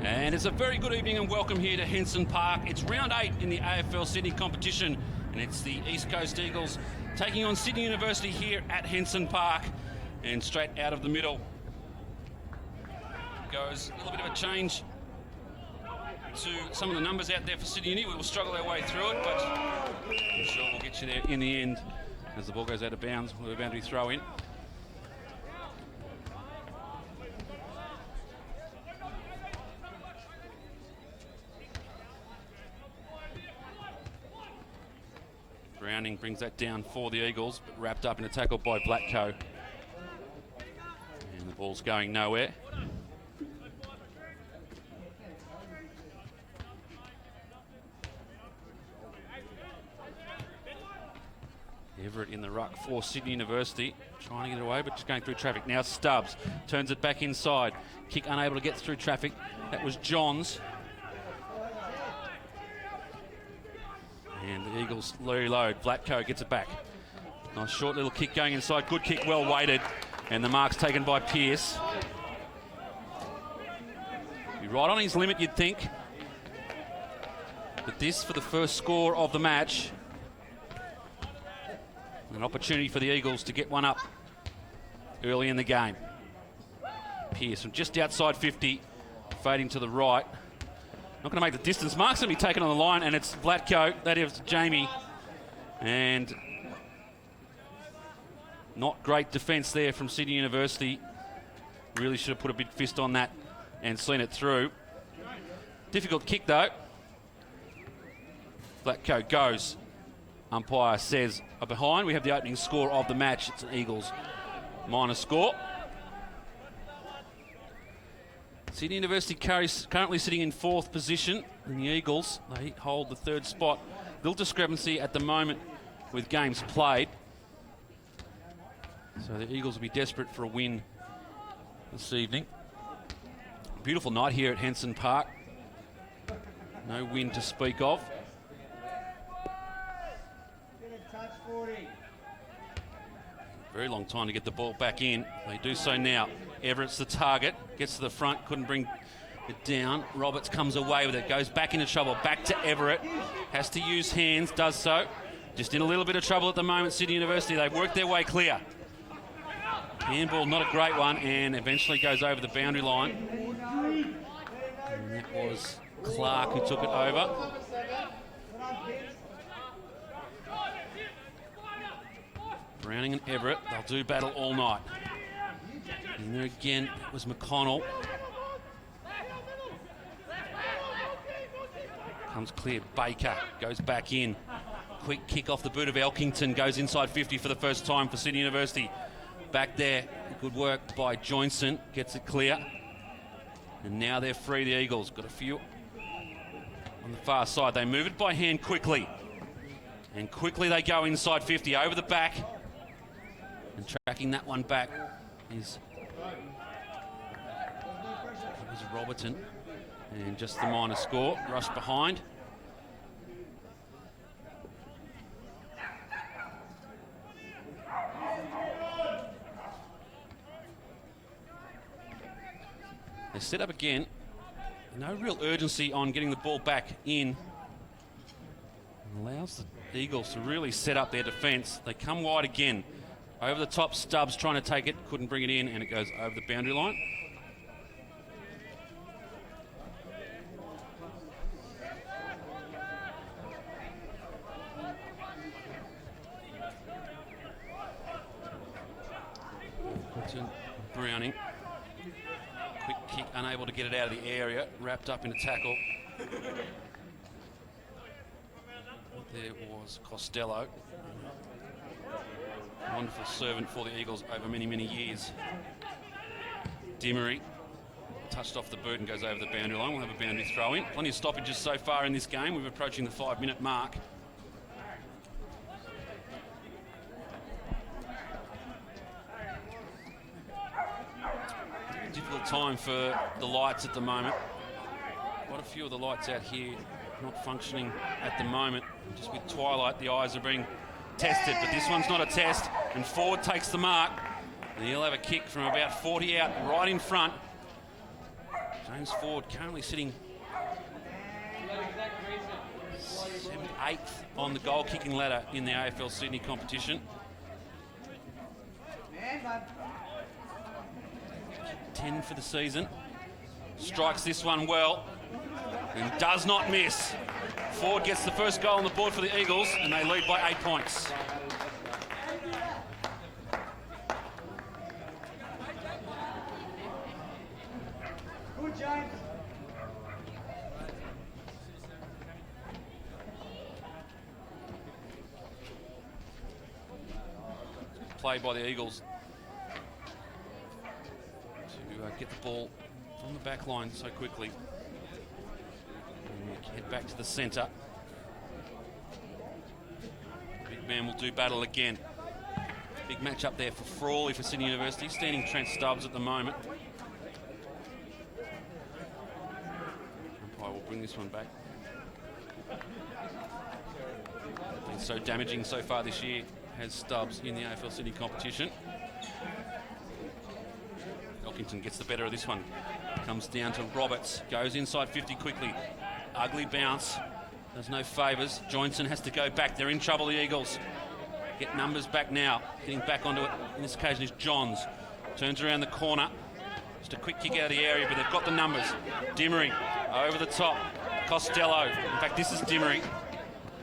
And it's a very good evening and welcome here to Henson Park. It's round 8 in the AFL Sydney competition, and it's the East Coast Eagles taking on Sydney University here at Henson Park. And straight out of the middle goes a little bit of a change to some of the numbers out there for Sydney Uni. We will struggle our way through it, but I'm sure we'll get you there in the end as the ball goes out of bounds with a boundary throw in. Browning brings that down for the Eagles, but wrapped up in a tackle by Vlatko. And the ball's going nowhere. Everett in the ruck for Sydney University, trying to get away, but just going through traffic. Now Stubbs turns it back inside. Kick unable to get through traffic. That was Johns. And the Eagles reload. Vlatko gets it back. Nice short little kick going inside. Good kick, well weighted. And the mark's taken by Pearce. Be right on his limit, you'd think. But this for the first score of the match. An opportunity for the Eagles to get one up early in the game. Pearce from just outside 50, fading to the right. Not going to make the distance. Mark's going to be taken on the line, and it's Vlatko. That is Jamie. And not great defence there from Sydney University. Really should have put a big fist on that and seen it through. Difficult kick, though. Vlatko goes. Umpire says behind. We have the opening score of the match. It's an Eagles minor score. Sydney University currently sitting in 4th position, and the Eagles, they hold the 3rd spot. Little discrepancy at the moment with games played. So the Eagles will be desperate for a win this evening. Beautiful night here at Henson Park. No wind to speak of. Very long time to get the ball back in. They do so now. Everett's the target, gets to the front, couldn't bring it down. Roberts comes away with it, goes back into trouble, back to Everett. Has to use hands, does so. Just in a little bit of trouble at the moment, Sydney University. They've worked their way clear. Handball, not a great one, and eventually goes over the boundary line. And that was Clark who took it over. Browning and Everett, they'll do battle all night. And there again, it was McConnell. Comes clear, Baker goes back in. Quick kick off the boot of Elkington, goes inside 50 for the first time for Sydney University. Back there, good work by Joinson, gets it clear. And now they're free, the Eagles. Got a few on the far side. They move it by hand quickly. And quickly they go inside 50, over the back. And tracking that one back is Robertson. And just the minor score, rush behind. They set up again. No real urgency on getting the ball back in. Allows the Eagles to really set up their defence. They come wide again. Over the top, Stubbs trying to take it, couldn't bring it in, and it goes over the boundary line. Browning. Quick kick, unable to get it out of the area, wrapped up in a tackle. There was Costello. Wonderful servant for the Eagles over many, many years. Dimery touched off the boot and goes over the boundary line. We'll have a boundary throw in. Plenty of stoppages so far in this game. We're approaching the 5-minute mark. Difficult time for the lights at the moment. Quite a few of the lights out here not functioning at the moment. Just with twilight, the eyes are being tested, but this one's not a test, and Ford takes the mark, and he'll have a kick from about 40 out right in front. James Ford currently sitting 8th on the goal kicking ladder in the AFL Sydney competition. 10 for the season. Strikes this one well and does not miss. Ford gets the first goal on the board for the Eagles and they lead by 8 points. Good, James. Play by the Eagles to get the ball from the back line so quickly. And we head back to the centre. Big man will do battle again. Big match up there for Frawley for Sydney University. Standing Trent Stubbs at the moment. Umpire will bring this one back. Been so damaging so far this year, has Stubbs in the AFL Sydney competition. Elkington gets the better of this one. Comes down to Roberts. Goes inside 50 quickly. Ugly bounce. There's no favours. Johnson has to go back. They're in trouble, the Eagles. Get numbers back now. Getting back onto it on this occasion is Johns. Turns around the corner. Just a quick kick out of the area, but they've got the numbers. Dimmery over the top. Costello. In fact, this is Dimmery.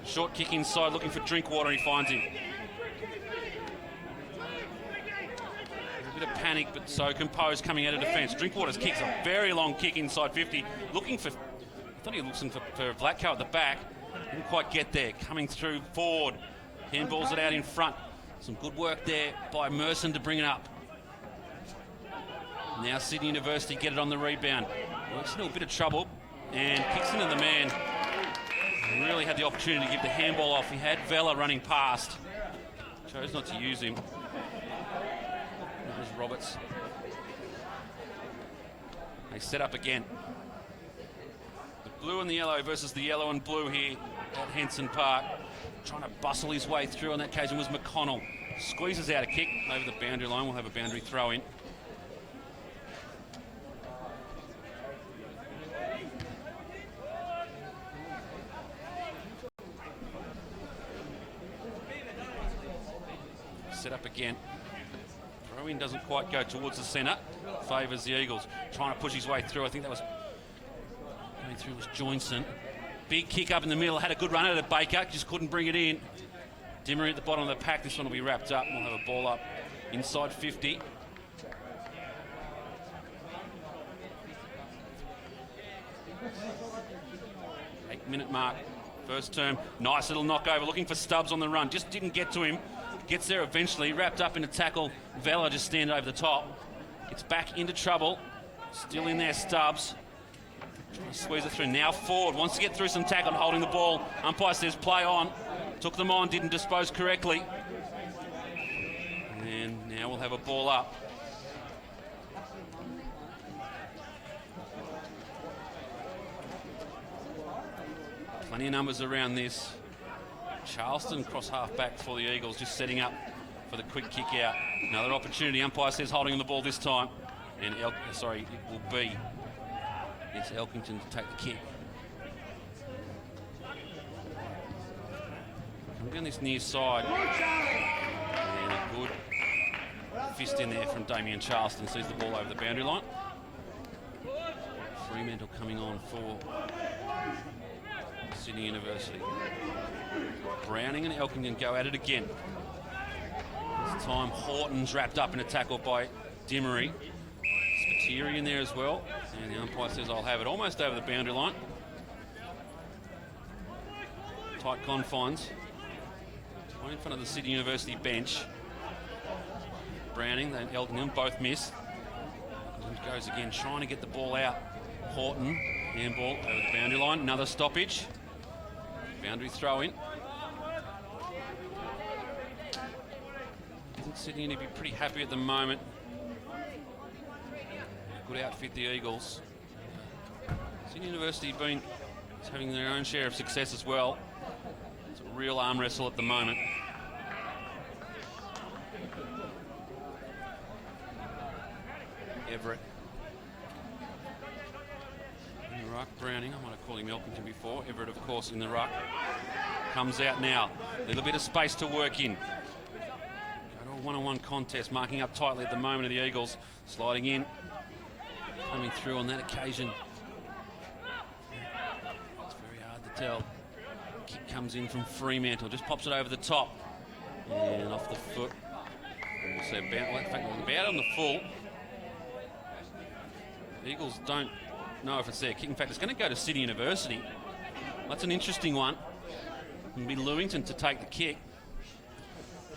Short kick inside, looking for Drinkwater, and he finds him. A bit of panic, but so composed coming out of defence. Drinkwater's kicks a very long kick inside 50. Looking for, I thought he was looking for Vlatko at the back. Didn't quite get there. Coming through Ford. Handballs it out in front. Some good work there by Merson to bring it up. Now Sydney University get it on the rebound. Works into a bit of trouble and kicks into the man. He really had the opportunity to give the handball off. He had Vela running past. Chose not to use him. That was Roberts. They set up again. The blue and the yellow versus the yellow and blue here at Henson Park. Trying to bustle his way through on that occasion was McConnell. Squeezes out a kick over the boundary line. We'll have a boundary throw in. Set up again. Throw in doesn't quite go towards the centre. Favours the Eagles. Trying to push his way through. I think that was going through was Johnson. Big kick up in the middle. Had a good run at it. Baker just couldn't bring it in. Dimmery at the bottom of the pack. This one will be wrapped up. We'll have a ball up inside 50. Eight-minute mark. First term. Nice little knockover. Looking for Stubbs on the run. Just didn't get to him. Gets there eventually. Wrapped up in a tackle. Vela just stand over the top. Gets back into trouble. Still in there, Stubbs. Trying to squeeze it through. Now Ford wants to get through some tackle, holding the ball. Umpire says play on. Took them on, didn't dispose correctly. And now we'll have a ball up. Plenty of numbers around this. Charleston cross half back for the Eagles, just setting up for the quick kick out. Another opportunity. Umpire says holding on the ball this time. And it will be. It's Elkington to take the kick. I'm down this near side. And a good fist in there from Damien Charleston. Sees the ball over the boundary line. Fremantle coming on for Sydney University. Browning and Elkington go at it again. This time Horton's wrapped up in a tackle by Dimmery. Spiteri in there as well. And the umpire says I'll have it almost over the boundary line. Tight confines. Right in front of the Sydney University bench. Browning and Elkington both miss. Elkington goes again, trying to get the ball out. Horton, handball over the boundary line. Another stoppage. Boundary throw in. I think Sydney will be pretty happy at the moment. Good outfit, the Eagles. Sydney University been having their own share of success as well. It's a real arm wrestle at the moment. Everett. ruck. Browning, I might have called him Elkington before. Everett, of course, in the ruck. Comes out now. A little bit of space to work in. Go to a one-on-one contest, marking up tightly at the moment of the Eagles. Sliding in. Coming through on that occasion. It's very hard to tell. Kick comes in from Fremantle, just pops it over the top. And off the foot. We'll say about on the full. The Eagles don't know if it's their kick. In fact, it's going to go to City University. That's an interesting one. It'll be Lewington to take the kick.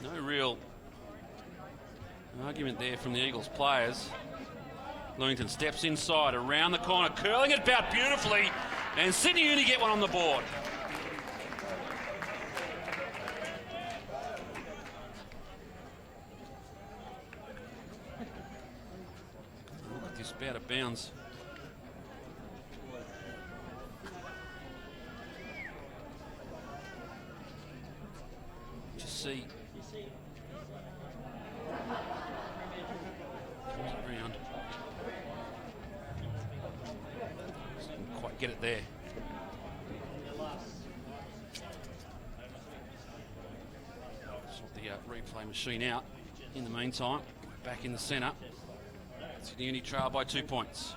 No real argument there from the Eagles players. Lewington steps inside, around the corner, curling it about beautifully, and Sydney Uni get one on the board. Look at this, out of bounds. Just see. Comes around. Didn't quite get it there. Sort the replay machine out. In the meantime, back in the centre. Sydney Uni trail by 2 points.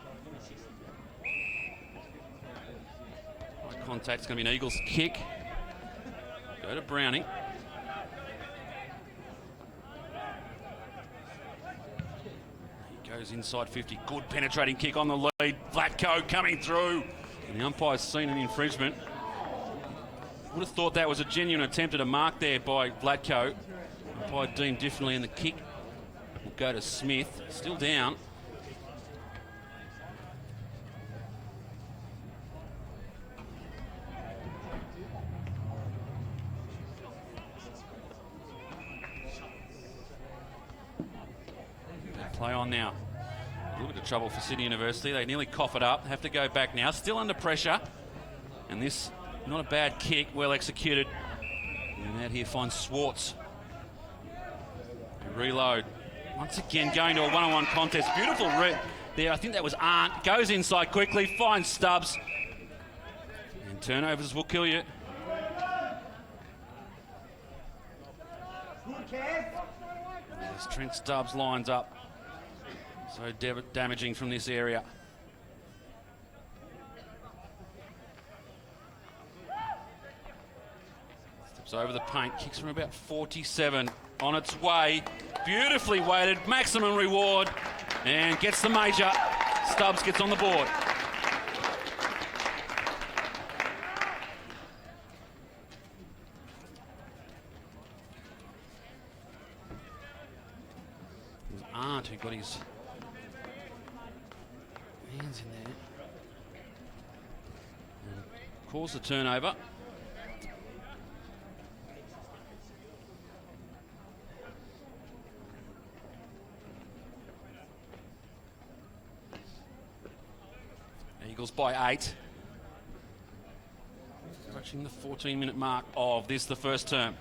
High contact's going to be an Eagles kick. Go to Browning. He goes inside 50. Good penetrating kick on the lead. Vlatko coming through. And the umpire's seen an infringement. Would have thought that was a genuine attempt at a mark there by Vlatko. Umpire deemed differently, and the kick will go to Smith. Still down. Play on now. A little bit of trouble for Sydney University. They nearly cough it up. Have to go back now. Still under pressure. And this, not a bad kick. Well executed. And out here finds Swartz. Reload. Once again going to a one-on-one contest. Beautiful read there. I think that was Arndt. Goes inside quickly. Finds Stubbs. And turnovers will kill you. As Trent Stubbs lines up. So damaging from this area. Steps over the paint, kicks from about 47. On its way, beautifully weighted, maximum reward, and gets the major. Stubbs gets on the board. It was Arndt who got his hands in there. And caused the turnover. Eagles by 8. Approaching the 14-minute mark of this, the first term.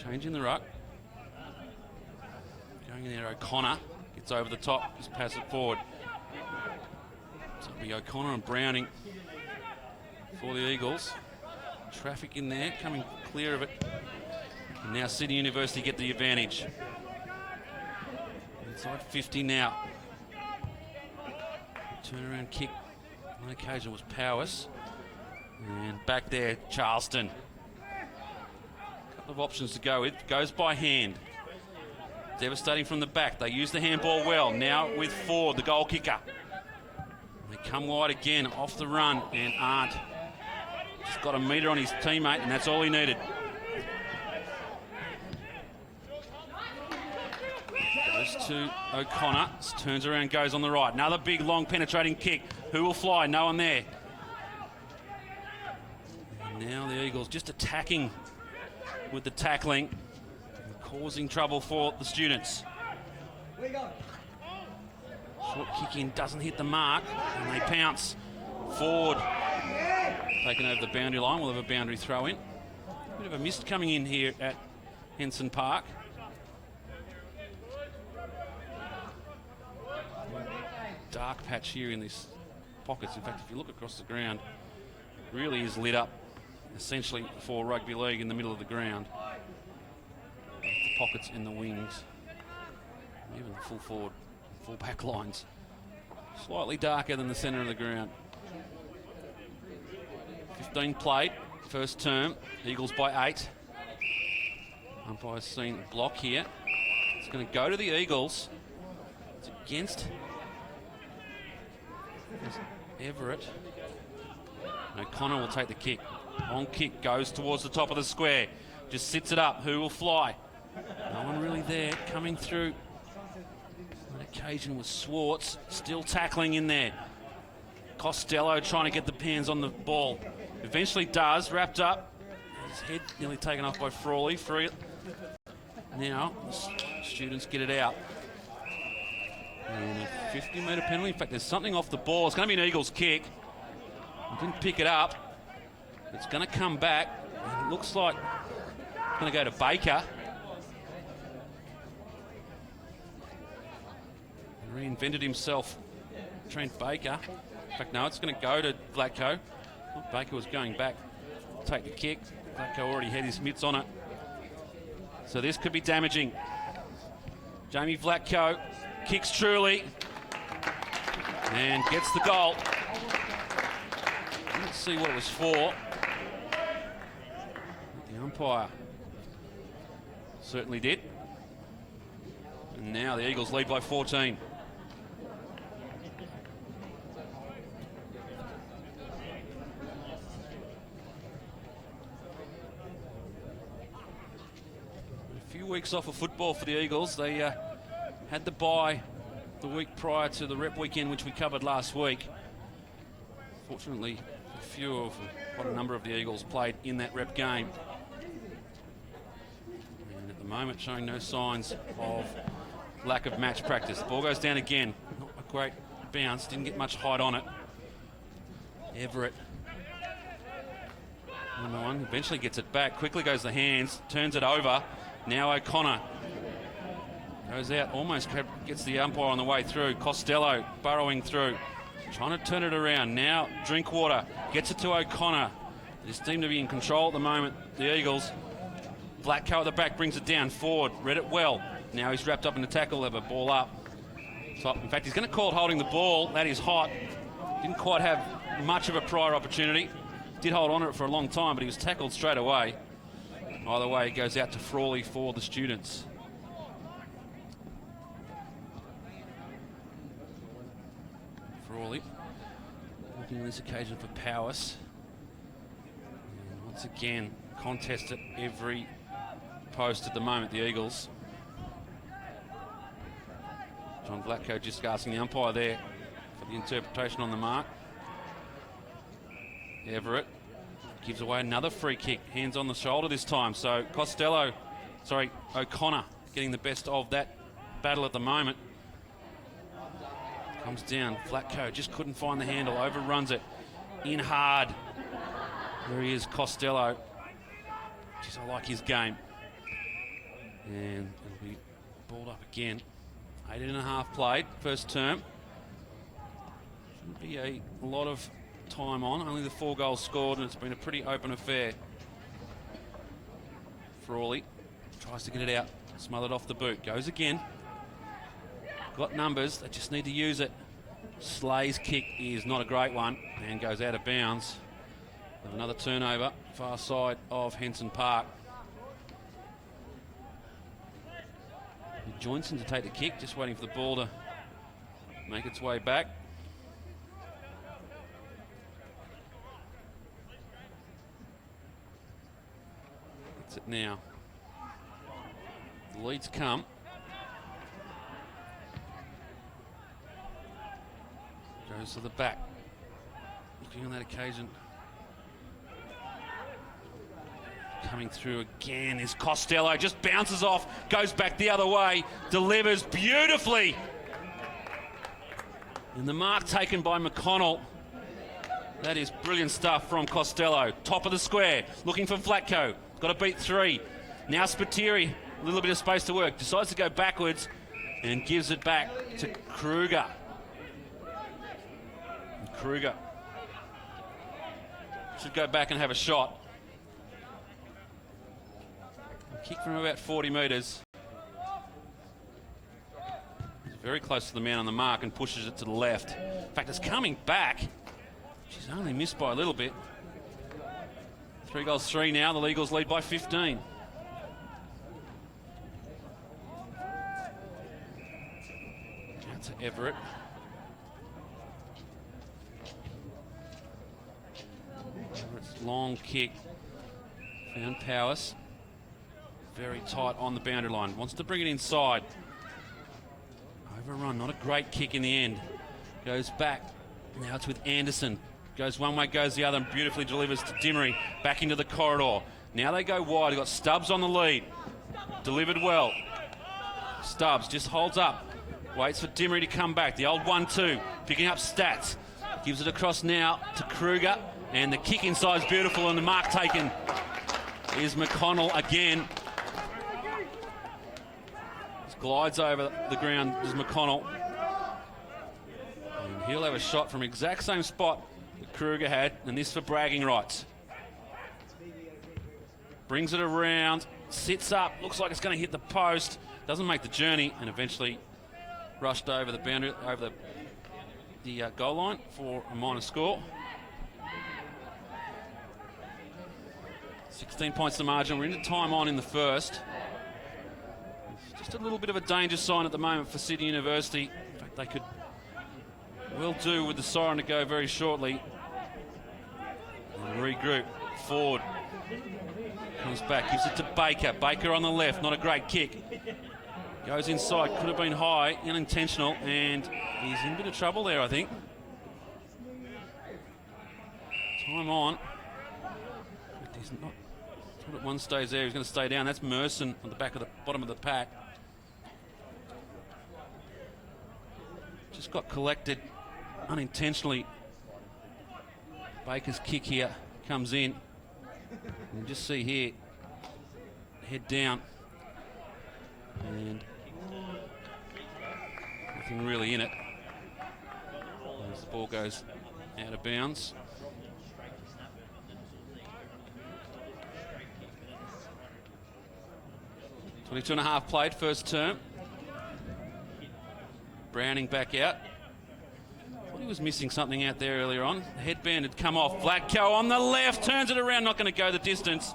Changing the ruck. Going in there, O'Connor gets over the top, just pass it forward. So it'll be O'Connor and Browning for the Eagles. Traffic in there, coming clear of it. And now Sydney University get the advantage. Inside 50 now. Turnaround kick on occasion was Powers. And back there, Charleston. Couple of options to go with. Goes by hand. Devastating from the back. They use the handball well. Now with Ford, the goal kicker. They come wide again, off the run, and Arndt just got a metre on his teammate, and that's all he needed. Goes to O'Connor, turns around, goes on the right. Another big, long, penetrating kick. Who will fly? No one there. And now the Eagles just attacking with the tackling, causing trouble for the students. Short kick in, doesn't hit the mark, and they pounce. Ford taken over the boundary line. We'll have a boundary throw in. Bit of a mist coming in here at Henson Park. dark patch here in these pockets. In fact, if you look across the ground, it really is lit up essentially for rugby league in the middle of the ground. The pockets in the wings, even the full forward, full back lines, slightly darker than the centre of the ground. 15 played, first term, Eagles by 8. Umpire's seen a block here. It's going to go to the Eagles. It's against Everett. O'Connor will take the kick. Long kick goes towards the top of the square. Just sits it up. Who will fly? No one really there. Coming through on occasion was Swartz. Still tackling in there. Costello trying to get the hands on the ball. Eventually does. Wrapped up. His head nearly taken off by Frawley. Free. Now, the students get it out. And a 50-metre penalty. In fact, there's something off the ball. It's going to be an Eagles kick. He didn't pick it up. It's going to come back. And it looks like it's going to go to Baker. Reinvented himself, Trent Baker. In fact, no, it's going to go to Vlatko. Baker was going back, take the kick. Vlatko already had his mitts on it. So this could be damaging. Jamie Vlatko kicks truly and gets the goal. Let's see what it was for. The umpire certainly did. And now the Eagles lead by 14. Weeks off of football for the Eagles. They had the bye the week prior to the rep weekend, which we covered last week. Fortunately, quite a number of the Eagles played in that rep game. And at the moment, showing no signs of lack of match practice. The ball goes down again. Not a great bounce, didn't get much height on it. Everett, number one, eventually gets it back. Quickly goes the hands, turns it over. Now O'Connor goes out, almost gets the umpire on the way through. Costello burrowing through, trying to turn it around. Now Drinkwater gets it to O'Connor. They seem to be in control at the moment, the Eagles. Vlatko at the back brings it down forward, read it well. Now he's wrapped up in the tackle, have a ball up. So, in fact, he's going to call it holding the ball. That is hot. Didn't quite have much of a prior opportunity. Did hold on to it for a long time, but he was tackled straight away. Either way, it goes out to Frawley for the students. Frawley looking on this occasion for Powers. And once again, contest at every post at the moment, the Eagles. John Vlatko just asking the umpire there for the interpretation on the mark. Everett gives away another free kick, hands on the shoulder this time. So O'Connor getting the best of that battle at the moment. Comes down, Vlatko just couldn't find the handle, overruns it, in hard. There he is, Costello. Jeez, I like his game. And it'll be balled up again. 8.5 played, first term. Shouldn't be a lot of time on, only the 4 goals scored, and it's been a pretty open affair. Frawley tries to get it out, smothered off the boot, goes again. Got numbers, they just need to use it. Slay's kick is not a great one and goes out of bounds. With another turnover, far side of Henson Park. Johnson to take the kick, just waiting for the ball to make its way back. Gets it now. The leads come. Goes to the back. Looking on that occasion. Coming through again is Costello. Just bounces off, goes back the other way, delivers beautifully. And the mark taken by McConnell. That is brilliant stuff from Costello. Top of the square, looking for Vlatko. Got to beat 3. Now Spiteri, a little bit of space to work. Decides to go backwards and gives it back to Kruger. Kruger should go back and have a shot. Kick from about 40 metres. He's very close to the man on the mark and pushes it to the left. In fact, it's coming back. She's only missed by a little bit. 3-3 now. The Eagles lead by 15. Out to Everett. Everett's long kick. Found Powers. Very tight on the boundary line. Wants to bring it inside. Overrun. Not a great kick in the end. Goes back. Now it's with Anderson. Goes one way, goes the other, and beautifully delivers to Dimmery. Back into the corridor. Now they go wide. They've got Stubbs on the lead. Delivered well. Stubbs just holds up. Waits for Dimmery to come back. The old 1-2. Picking up stats. Gives it across now to Kruger. And the kick inside is beautiful, and the mark taken is McConnell again. Just glides over the ground is McConnell. And he'll have a shot from exact same spot that Kruger had, and this for bragging rights. Brings it around, sits up, looks like it's going to hit the post, doesn't make the journey, and eventually rushed over the boundary, over the goal line for a minor score. 16 points to margin. We're into time on in the first. Just a little bit of a danger sign at the moment for Sydney University. In fact, they could well do with the siren to go very shortly. And regroup. Ford comes back, gives it to Baker. Baker on the left, not a great kick. Goes inside, could have been high, unintentional, and he's in a bit of trouble there, I think. Time on. He's not. At one stage there, he's going to stay down. That's Merson on the back of the bottom of the pack. Just got collected unintentionally. Baker's kick here comes in. You can just see here, head down. And nothing really in it. As the ball goes out of bounds. 22.5 played, first term. Browning back out. Thought he was missing something out there earlier on. The headband had come off. Vlatko on the left, turns it around, not going to go the distance.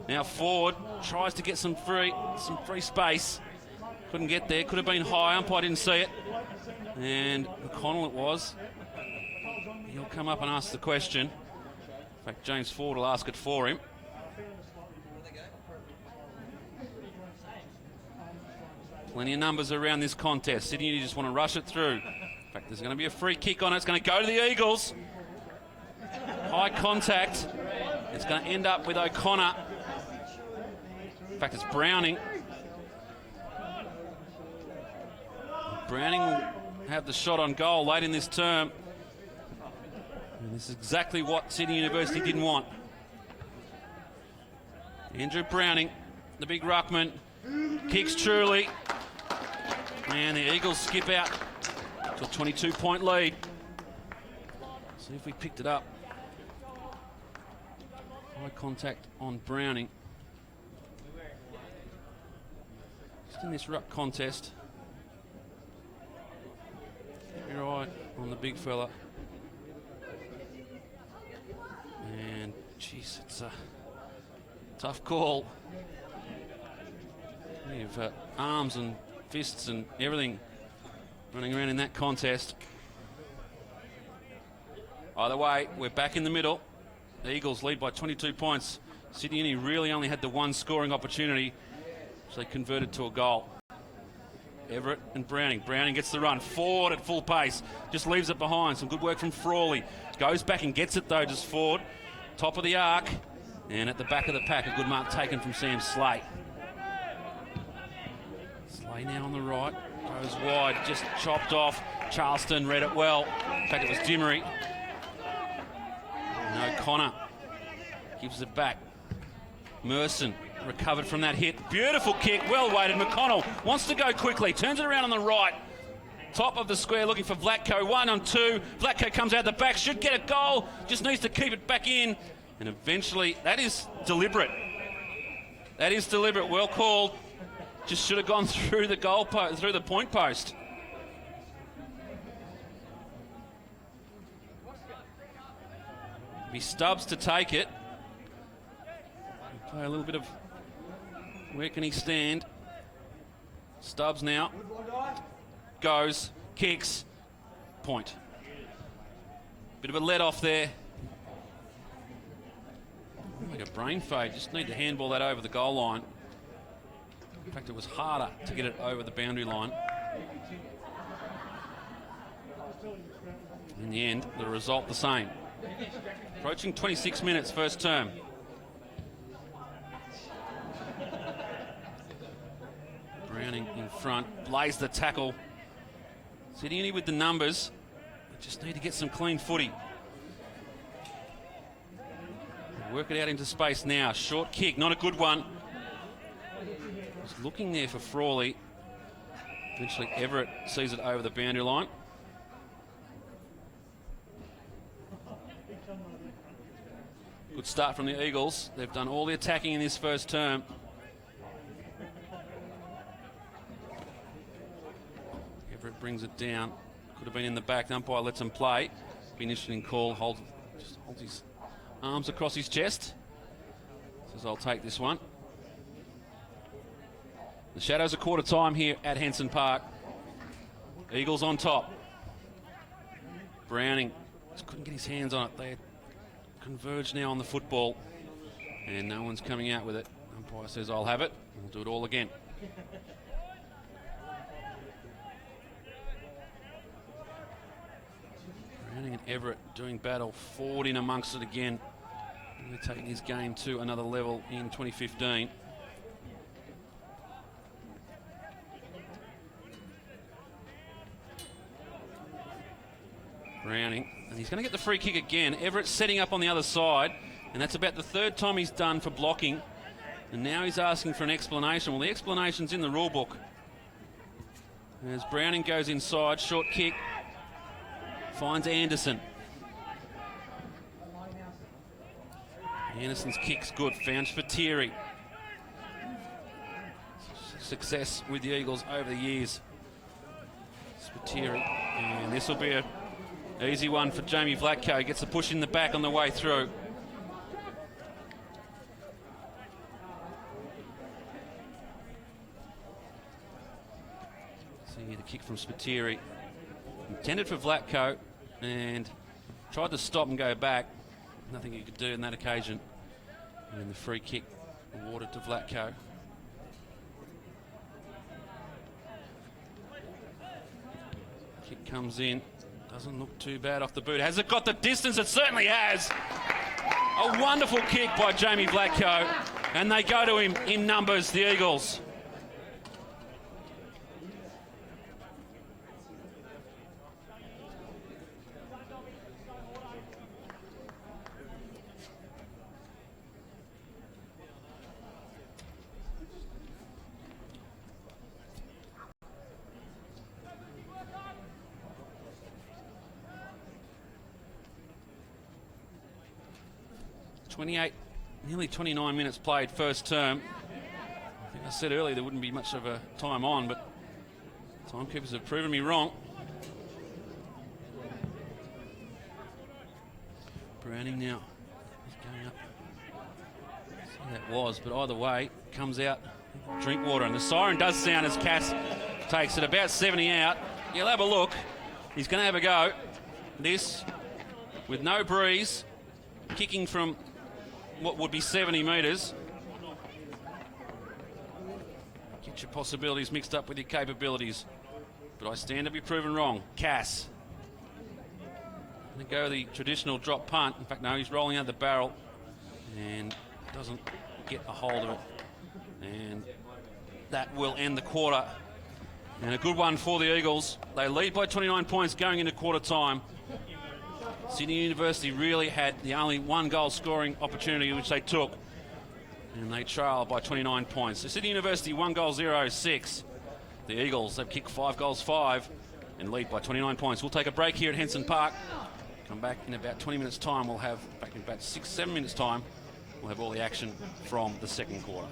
Now Ford tries to get some free space. Couldn't get there, could have been high, umpire didn't see it. And McConnell it was. He'll come up and ask the question. In fact, James Ford will ask it for him. Plenty of numbers around this contest. Sydney just want to rush it through. In fact, there's going to be a free kick on it. It's going to go to the Eagles. High contact. It's going to end up with O'Connor. In fact, it's Browning. Browning will have the shot on goal late in this term. And this is exactly what Sydney University didn't want. Andrew Browning, the big ruckman, kicks truly. And the Eagles skip out to a 22-point lead. See if we picked it up. High contact on Browning. Just in this ruck contest. Keep your eye on the big fella. And, jeez, it's a tough call. You've arms and fists and everything running around in that contest. Either way, we're back in the middle. The Eagles lead by 22 points. Sydney really only had the one scoring opportunity, so they converted to a goal. Everett and Browning. Browning gets the run. Ford at full pace. Just leaves it behind. Some good work from Frawley. Goes back and gets it though, just Ford. Top of the arc. And at the back of the pack, a good mark taken from Sam Slate. Slay now on the right, goes wide, just chopped off. Charleston read it well. In fact, it was Dimmery. And O'Connor gives it back. Merson recovered from that hit. Beautiful kick, well weighted. McConnell wants to go quickly, turns it around on the right. top of the square looking for Vlatko. 1-on-2. Vlatko comes out the back, should get a goal, just needs to keep it back in. And eventually, that is deliberate. That is deliberate, well called. Just should have gone through the goal post, through the point post. Be Stubbs to take it. Play a little bit of where can he stand. Stubbs now goes, kicks, point. Bit of a let off there. Like a brain fade, just need to handball that over the goal line. In fact, it was harder to get it over the boundary line. In the end, the result the same. Approaching 26 minutes, first term. Browning in front, lays the tackle. Sidney with the numbers. They just need to get some clean footy. Work it out into space now. Short kick, not a good one. He's looking there for Frawley. Eventually Everett sees it over the boundary line. Good start from the Eagles. They've done all the attacking in this first term. Everett brings it down. Could have been in the back. The umpire lets him play. Be an interesting call. Just holds his arms across his chest. Says, I'll take this one. The Shadows are quarter time here at Henson Park. Eagles on top. Browning just couldn't get his hands on it. They converge now on the football. And no one's coming out with it. Umpire says, I'll have it. We'll do it all again. Browning and Everett doing battle forward in amongst it again. They're taking his game to another level in 2015. Browning, and he's going to get the free kick again. Everett setting up on the other side, and that's about the third time he's done for blocking. And now he's asking for an explanation. Well, the explanation's in the rule book. As Browning goes inside, short kick, finds Anderson. Anderson's kick's good, found Spiteri. Success with the Eagles over the years. Spiteri, and this will be an easy one for Jamie Vlatko. Gets a push in the back on the way through. See the kick from Spiteri. Intended for Vlatko and tried to stop and go back. Nothing he could do on that occasion. And the free kick awarded to Vlatko. Kick comes in. Doesn't look too bad off the boot. Has it got the distance? It certainly has. A wonderful kick by Jamie Vlatko. And they go to him in numbers, the Eagles. Nearly 29 minutes played first term. I think I said earlier there wouldn't be much of a time on, but timekeepers have proven me wrong. Browning now is going up. See that was, but either way, comes out. Drink water, and the siren does sound as Cass takes it about 70 out. You'll have a look. He's going to have a go. This with no breeze, kicking from what would be 70 metres. Get your possibilities mixed up with your capabilities. But I stand to be proven wrong. Cass. Going to go the traditional drop punt. In fact, no, he's rolling out the barrel and doesn't get a hold of it. And that will end the quarter. And a good one for the Eagles. They lead by 29 points going into quarter time. Sydney University really had the only one goal scoring opportunity which they took, and they trail by 29 points. So Sydney University 1 goal 0-6. The Eagles, they've kicked 5 goals 5, and lead by 29 points. We'll take a break here at Henson Park. Come back in about 20 minutes' time. We'll have, back in about 6-7 minutes' time, we'll have all the action from the second quarter.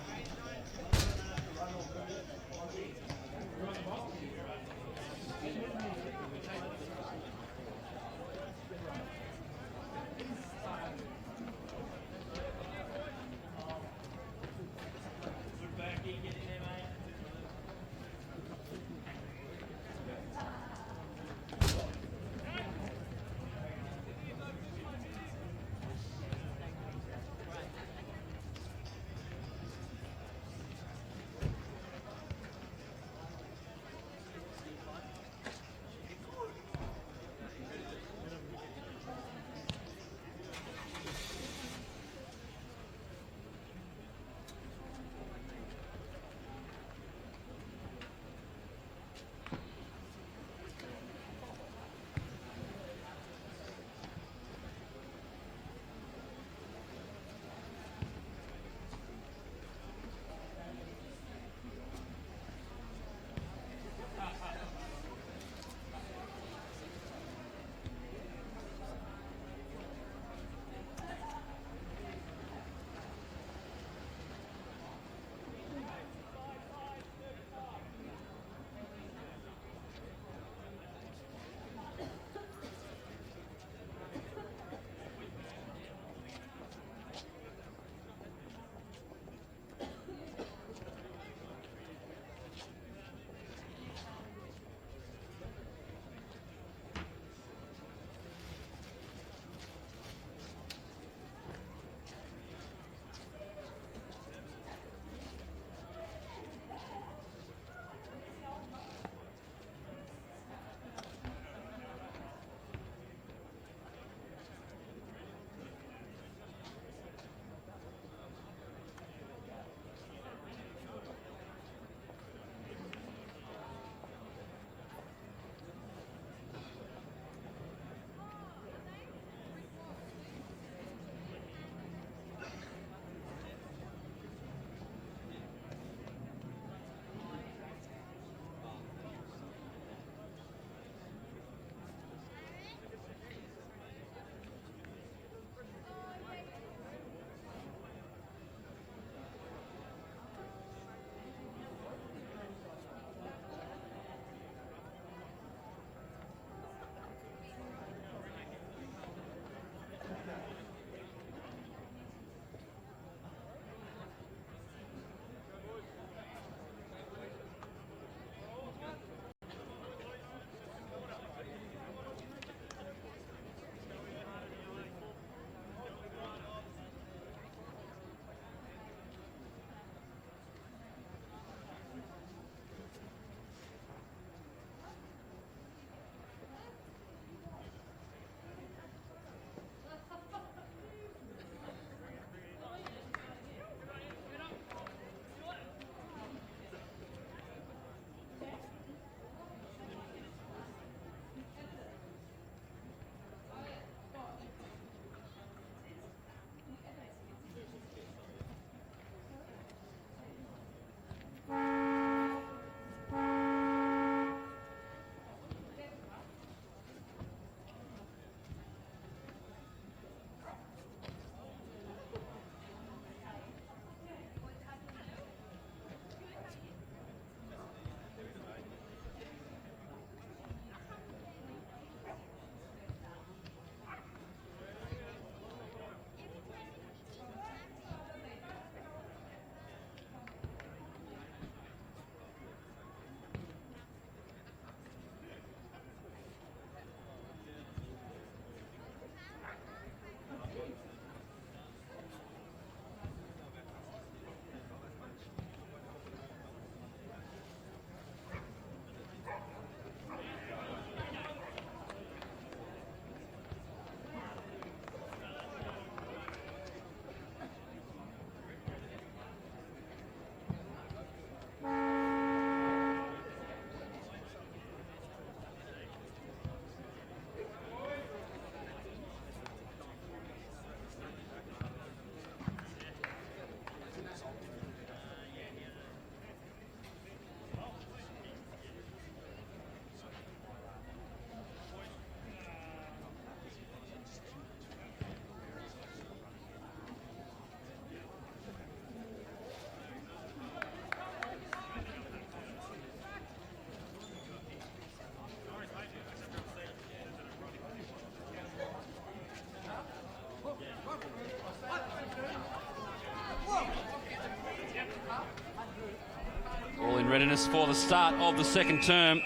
readiness for the start of the second term.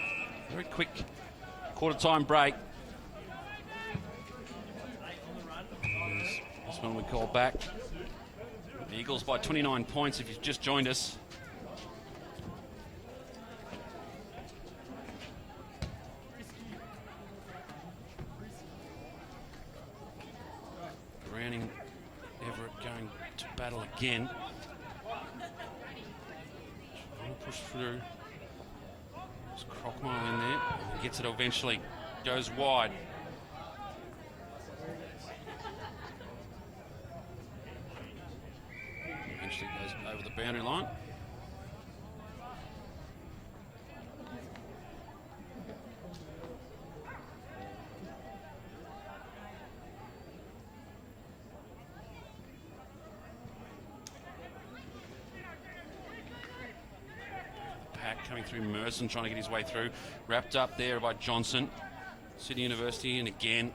Very quick quarter-time break. This one we call back. The Eagles by 29 points if you've just joined us. Browning, Everett going to battle again. Trying to push through. There's Crockmile in there. He gets it eventually. Goes wide. Eventually goes over the boundary line. Coming through Merson, trying to get his way through. Wrapped up there by Johnson. Sydney University, and again,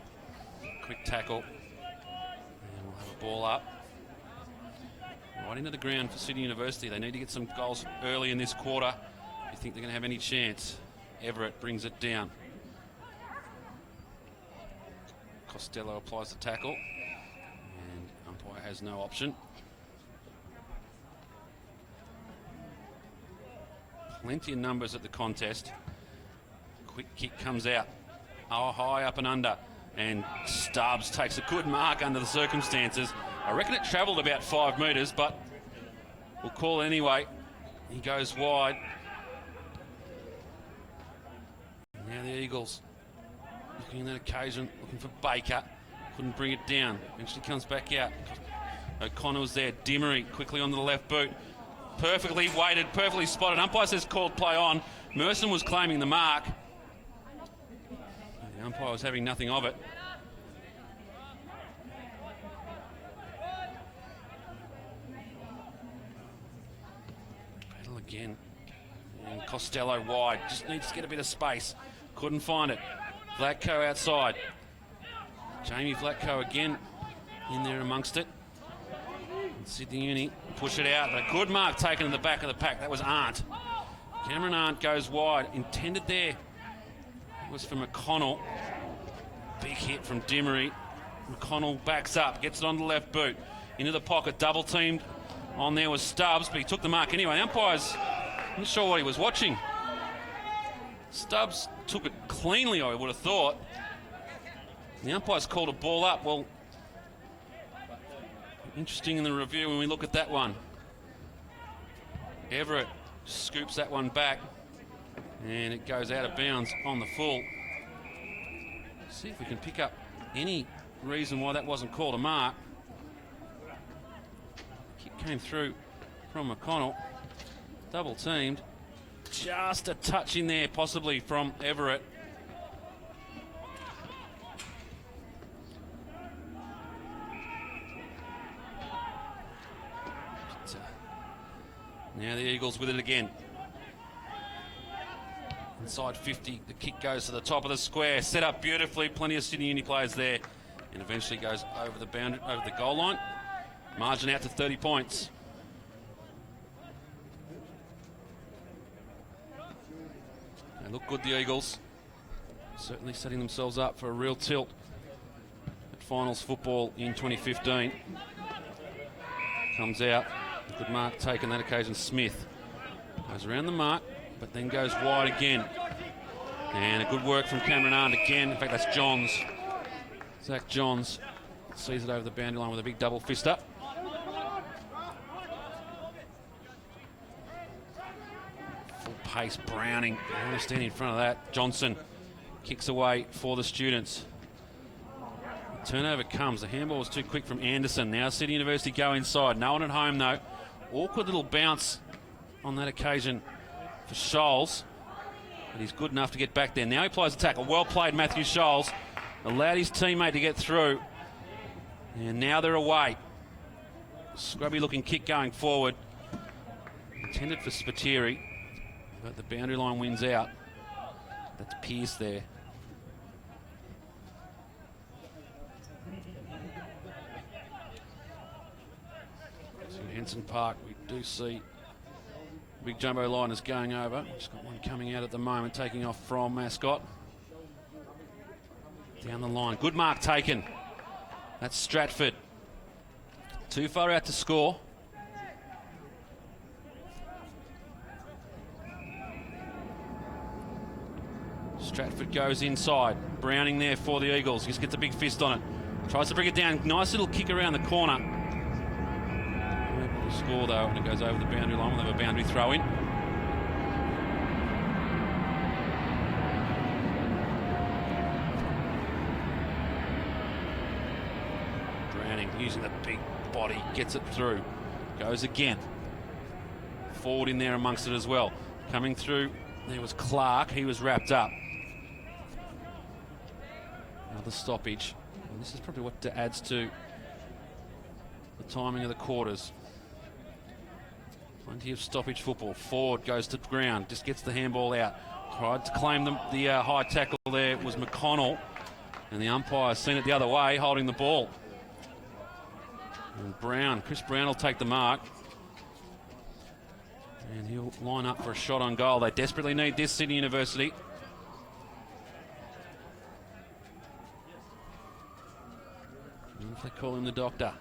quick tackle. And we'll have a ball up. Right into the ground for Sydney University. They need to get some goals early in this quarter if you think they're going to have any chance. Everett brings it down. Costello applies the tackle. And umpire has no option. Plenty of numbers at the contest. Quick kick comes out. Oh, high up and under. And Stubbs takes a good mark under the circumstances. I reckon it travelled about 5 metres, but we'll call it anyway. He goes wide. Now the Eagles looking at that occasion, looking for Baker. Couldn't bring it down. Eventually comes back out. O'Connor was there. Dimmery quickly on the left boot. Perfectly weighted, perfectly spotted. Umpire says called play on. Merson was claiming the mark. The umpire was having nothing of it. Battle again. And Costello wide. Just needs to get a bit of space. Couldn't find it. Vlatko outside. Jamie Vlatko again in there amongst it. Sydney Uni push it out, but a good mark taken in the back of the pack. That was Arndt. Cameron Arndt goes wide. Intended there. It was for McConnell. Big hit from Dimmery. McConnell backs up, gets it on the left boot. Into the pocket, double teamed. On there was Stubbs, but he took the mark anyway. The umpire's not sure what he was watching. Stubbs took it cleanly, I would have thought. The umpire's called a ball up. Well, interesting in the review when we look at that one. Everett scoops that one back and it goes out of bounds on the full. See if we can pick up any reason why that wasn't called a mark. Kick came through from McConnell. Double teamed. Just a touch in there possibly from Everett. Now the Eagles with it again. Inside 50, the kick goes to the top of the square. Set up beautifully, plenty of Sydney Uni players there. And eventually goes over the boundary, over the goal line. Margin out to 30 points. They look good, the Eagles. Certainly setting themselves up for a real tilt at finals football in 2015. Comes out. Good mark taken that occasion. Smith goes around the mark, but then goes wide again. And a good work from Cameron Arndt again. In fact, that's Johns. Zach Johns sees it over the boundary line with a big double fist up. Full pace, Browning. I want to stand in front of that. Johnson kicks away for the students. Turnover comes. The handball was too quick from Anderson. Now Sydney University go inside. No one at home, though. Awkward little bounce on that occasion for Scholes. But he's good enough to get back there. Now he applies the tackle. Well played, Matthew Scholes. Allowed his teammate to get through. And now they're away. Scrubby looking kick going forward. Intended for Spiteri. But the boundary line wins out. That's Pearce there. So in Henson Park, we do see a big jumbo liners going over. Just got one coming out at the moment, taking off from Mascot. Down the line. Good mark taken. That's Stratford. Too far out to score. Stratford goes inside. Browning there for the Eagles. Just gets a big fist on it. Tries to bring it down. Nice little kick around the corner. Able to score though, and it goes over the boundary line. We'll have a boundary throw in. Browning using the big body, gets it through. Goes again. Forward in there amongst it as well. Coming through, there was Clark. He was wrapped up. Another stoppage. And this is probably what adds to the timing of the quarters. Plenty of stoppage football. Ford goes to ground, just gets the handball out. Tried to claim the high tackle there was McConnell, and the umpire's seen it the other way, holding the ball. And Chris Brown will take the mark. And he'll line up for a shot on goal. They desperately need this, Sydney University. And if they call him the doctor.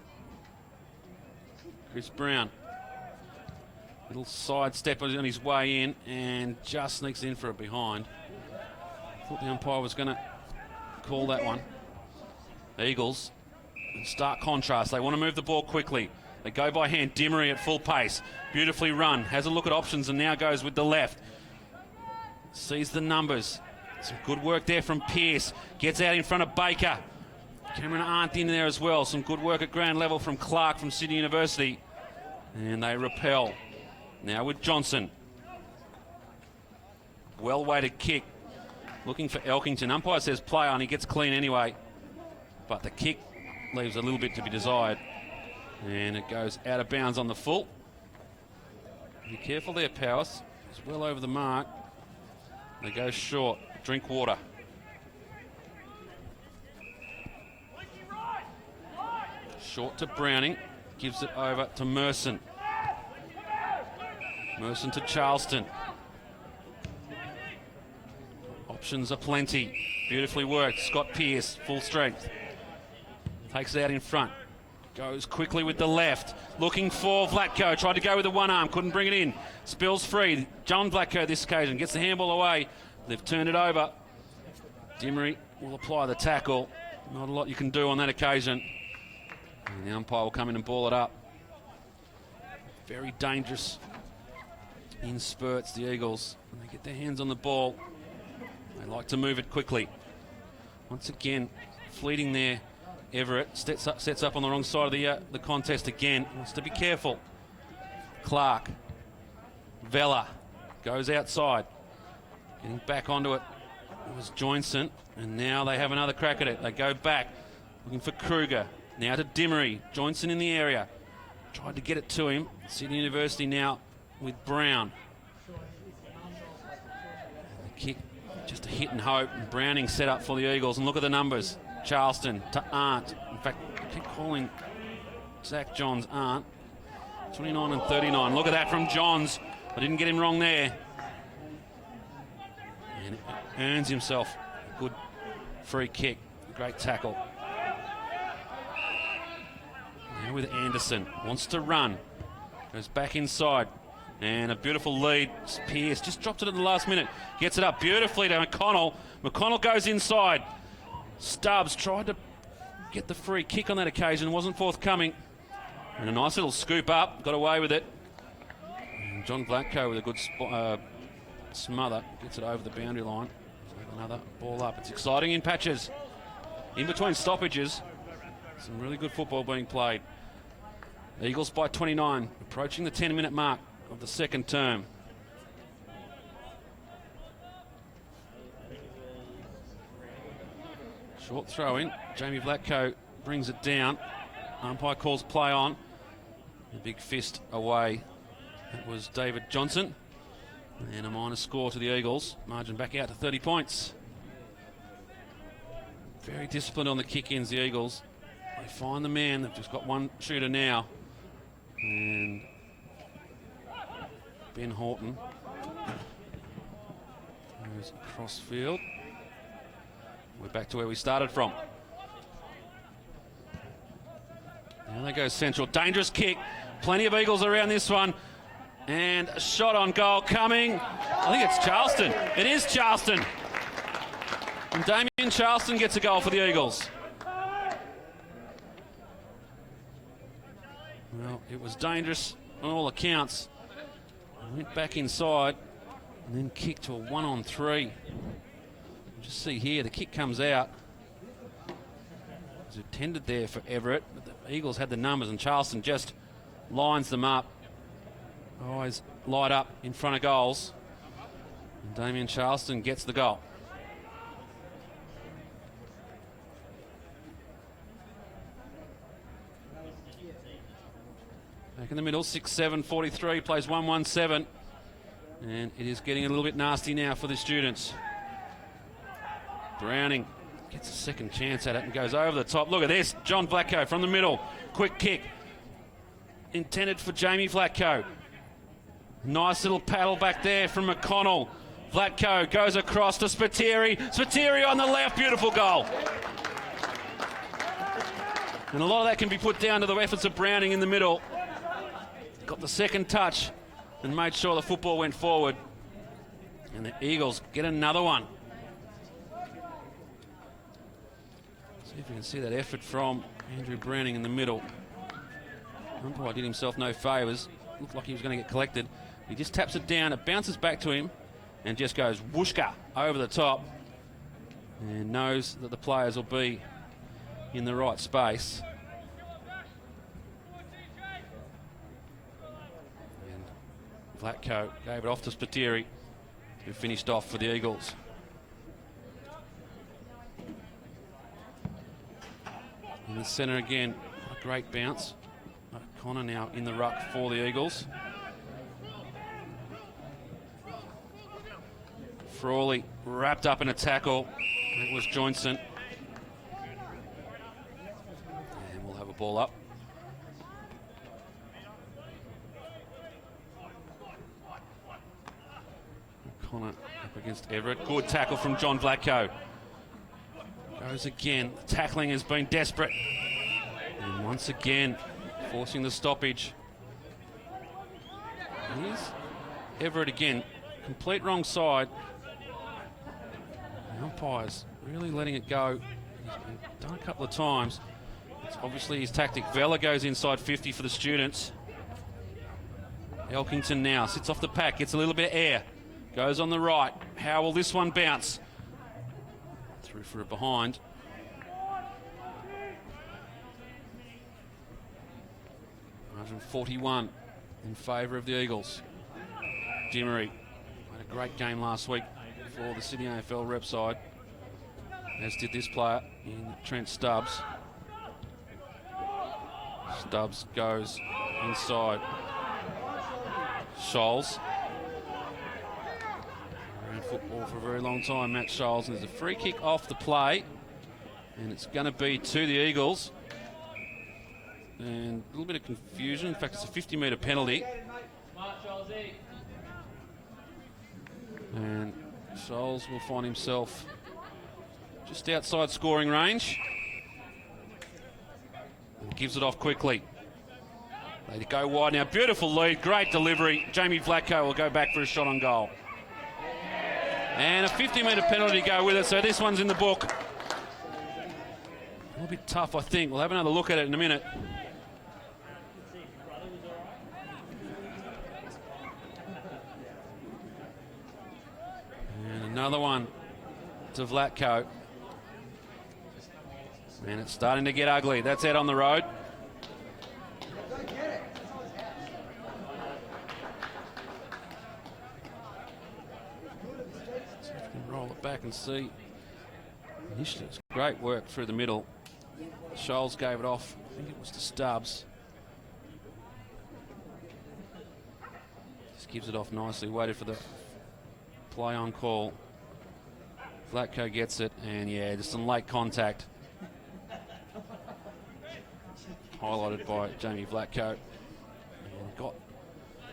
Chris Brown. Little side step on his way in and just sneaks in for a behind. Thought the umpire was going to call that one. Eagles, in stark contrast, they want to move the ball quickly. They go by hand. Dimmery at full pace. Beautifully run. Has a look at options and now goes with the left. Sees the numbers. Some good work there from Pearce. Gets out in front of Baker. Cameron Arndt in there as well. Some good work at ground level from Clark from Sydney University. And they repel. Now with Johnson. Well-weighted kick. Looking for Elkington. Umpire says play on. He gets clean anyway. But the kick leaves a little bit to be desired. And it goes out of bounds on the full. Be careful there, Powers. It's well over the mark. They go short. Drink water. Short to Browning. Gives it over to Merson. Merson to Charleston. Options are plenty. Beautifully worked. Scott Pearce, full strength. Takes it out in front. Goes quickly with the left. Looking for Vlatko. Tried to go with the one arm. Couldn't bring it in. Spills free. John Vlatko this occasion. Gets the handball away. They've turned it over. Dimmery will apply the tackle. Not a lot you can do on that occasion. And the umpire will come in and ball it up. Very dangerous in spurts, the Eagles. When they get their hands on the ball, they like to move it quickly. Once again, fleeting there. Everett sets up on the wrong side of the contest again. Wants to be careful. Clark. Vella goes outside. Getting back onto it was Joinson. And now they have another crack at it. They go back. Looking for Kruger. Now to Dimmery. Joinson in the area. Tried to get it to him. Sydney University now with Brown. The kick, just a hit and hope. And Browning set up for the Eagles. And look at the numbers. Charleston to Arndt. In fact, I keep calling Zach Johns Arndt. 29 and 39. Look at that from Johns. I didn't get him wrong there. And earns himself a good free kick. Great tackle. Now with Anderson. Wants to run. Goes back inside. And a beautiful lead. Pearce just dropped it at the last minute. Gets it up beautifully to McConnell. McConnell goes inside. Stubbs tried to get the free kick on that occasion. Wasn't forthcoming. And a nice little scoop up. Got away with it. And John Vlatko with a good smother. Gets it over the boundary line. Another ball up. It's exciting in patches. In between stoppages. Some really good football being played. Eagles by 29. Approaching the 10-minute mark of the second term. Short throw in. Jamie Vlatko brings it down. Umpire calls play on. A big fist away. That was David Johnson. And a minor score to the Eagles. Margin back out to 30 points. Very disciplined on the kick-ins, the Eagles. They find the man. They've just got one shooter now. And Ben Horton. Goes across field. We're back to where we started from. Now they go central. Dangerous kick. Plenty of Eagles around this one. And a shot on goal coming. I think it's Charleston. It is Charleston. And Damien Charleston gets a goal for the Eagles. Well, it was dangerous on all accounts. Went back inside and then kicked to a 1-on-3. Just see here, the kick comes out. It was intended there for Everett, but the Eagles had the numbers and Charleston just lines them up. Always light up in front of goals. And Damien Charleston gets the goal. Back in the middle, 6-7, 43, plays 1-1-7. And it is getting a little bit nasty now for the students. Browning gets a second chance at it and goes over the top. Look at this, John Vlatko from the middle. Quick kick. Intended for Jamie Vlatko. Nice little paddle back there from McConnell. Vlatko goes across to Spiteri. Spiteri on the left, beautiful goal. And a lot of that can be put down to the efforts of Browning in the middle. Got the second touch and made sure the football went forward. And the Eagles get another one. See if you can see that effort from Andrew Browning in the middle. Umpire did himself no favours. Looked like he was going to get collected. He just taps it down, it bounces back to him and just goes whooshka over the top. And knows that the players will be in the right space. And Vlatko gave it off to Spiteri, who finished off for the Eagles. In the centre again, a great bounce. O'Connor now in the ruck for the Eagles. Frawley wrapped up in a tackle. It was Johnson. And we'll have a ball up. O'Connor up against Everett. Good tackle from John Vlatko. Goes again. The tackling has been desperate. And once again, forcing the stoppage. Here's Everett again. Complete wrong side. The umpire's really letting it go. He's been done a couple of times. It's obviously his tactic. Vella goes inside 50 for the students. Elkington now sits off the pack, gets a little bit of air. Goes on the right. How will this one bounce? Through for a behind. .41 in favour of the Eagles. Jimmery had a great game last week for the Sydney AFL rep side, as did this player in Trent Stubbs. Stubbs goes inside. Scholes. Around football for a very long time, Matt Scholes. And there's a free kick off the play, and it's going to be to the Eagles. And a little bit of confusion. In fact, it's a 50-metre penalty. And Scholes will find himself just outside scoring range. And gives it off quickly. They go wide now. Beautiful lead. Great delivery. Jamie Vlatko will go back for a shot on goal. And a 50-metre penalty to go with it. So this one's in the book. A little bit tough, I think. We'll have another look at it in a minute. Another one to Vlatko. And it's starting to get ugly. That's out on the road. So if we can roll it back and see. Initially, it's great work through the middle. Scholes gave it off. I think it was to Stubbs. Just gives it off nicely. Waited for the play on call. Vlatko gets it, and yeah, just some late contact. Highlighted by Jamie Vlatko. And got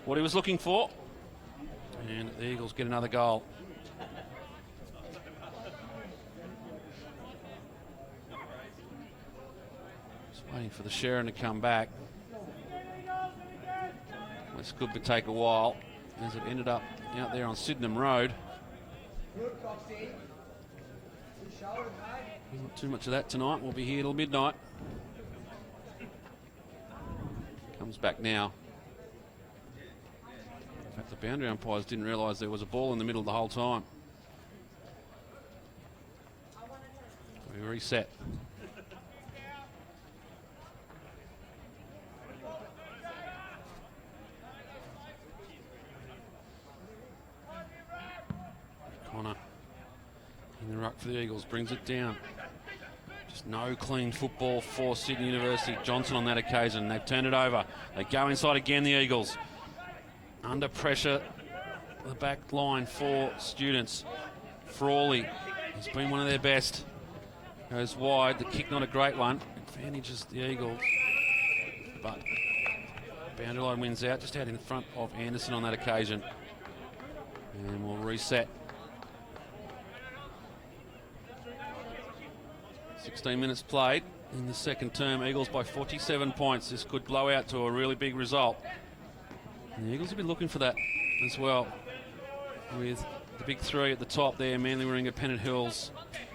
what he was looking for. And the Eagles get another goal. Just waiting for the Sharon to come back. This could take a while, as it ended up out there on Sydenham Road. Not too much of that tonight. We'll be here till midnight. Comes back now. In fact, the boundary umpires didn't realise there was a ball in the middle the whole time. We reset. Connor in the ruck for the Eagles, brings it down. Just no clean football for Sydney University. Johnson on that occasion. They've turned it over. They go inside again, the Eagles. Under pressure, the back line for Students. Frawley has been one of their best. Goes wide. The kick not a great one. Advantages the Eagles. But boundary line wins out, just out in front of Anderson on that occasion. And we'll reset. 16 minutes played in the second term. Eagles by 47 points. This could blow out to a really big result. And the Eagles have been looking for that as well, with the big three at the top there, Manly, Warringah, Pennant Hills,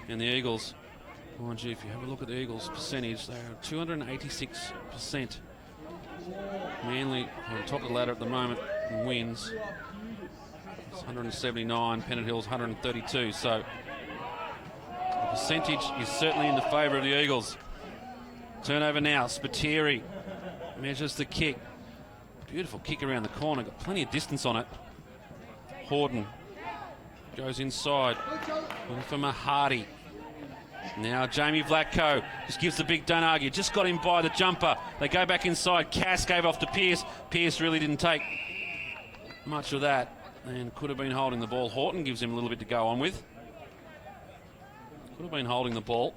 and the Eagles. Mind you, if you have a look at the Eagles' percentage, they are 286%. Manly on top of the ladder at the moment and wins. It's 179, Pennant Hills 132. So the percentage is certainly in the favour of the Eagles. Turnover now. Spiteri measures the kick. Beautiful kick around the corner. Got plenty of distance on it. Horden goes inside. Looking for Mahadi. Now Jamie Vlatko just gives the big don't argue. Just got him by the jumper. They go back inside. Cass gave off to Pearce. Pearce really didn't take much of that and could have been holding the ball. Horton gives him a little bit to go on with. Could have been holding the ball.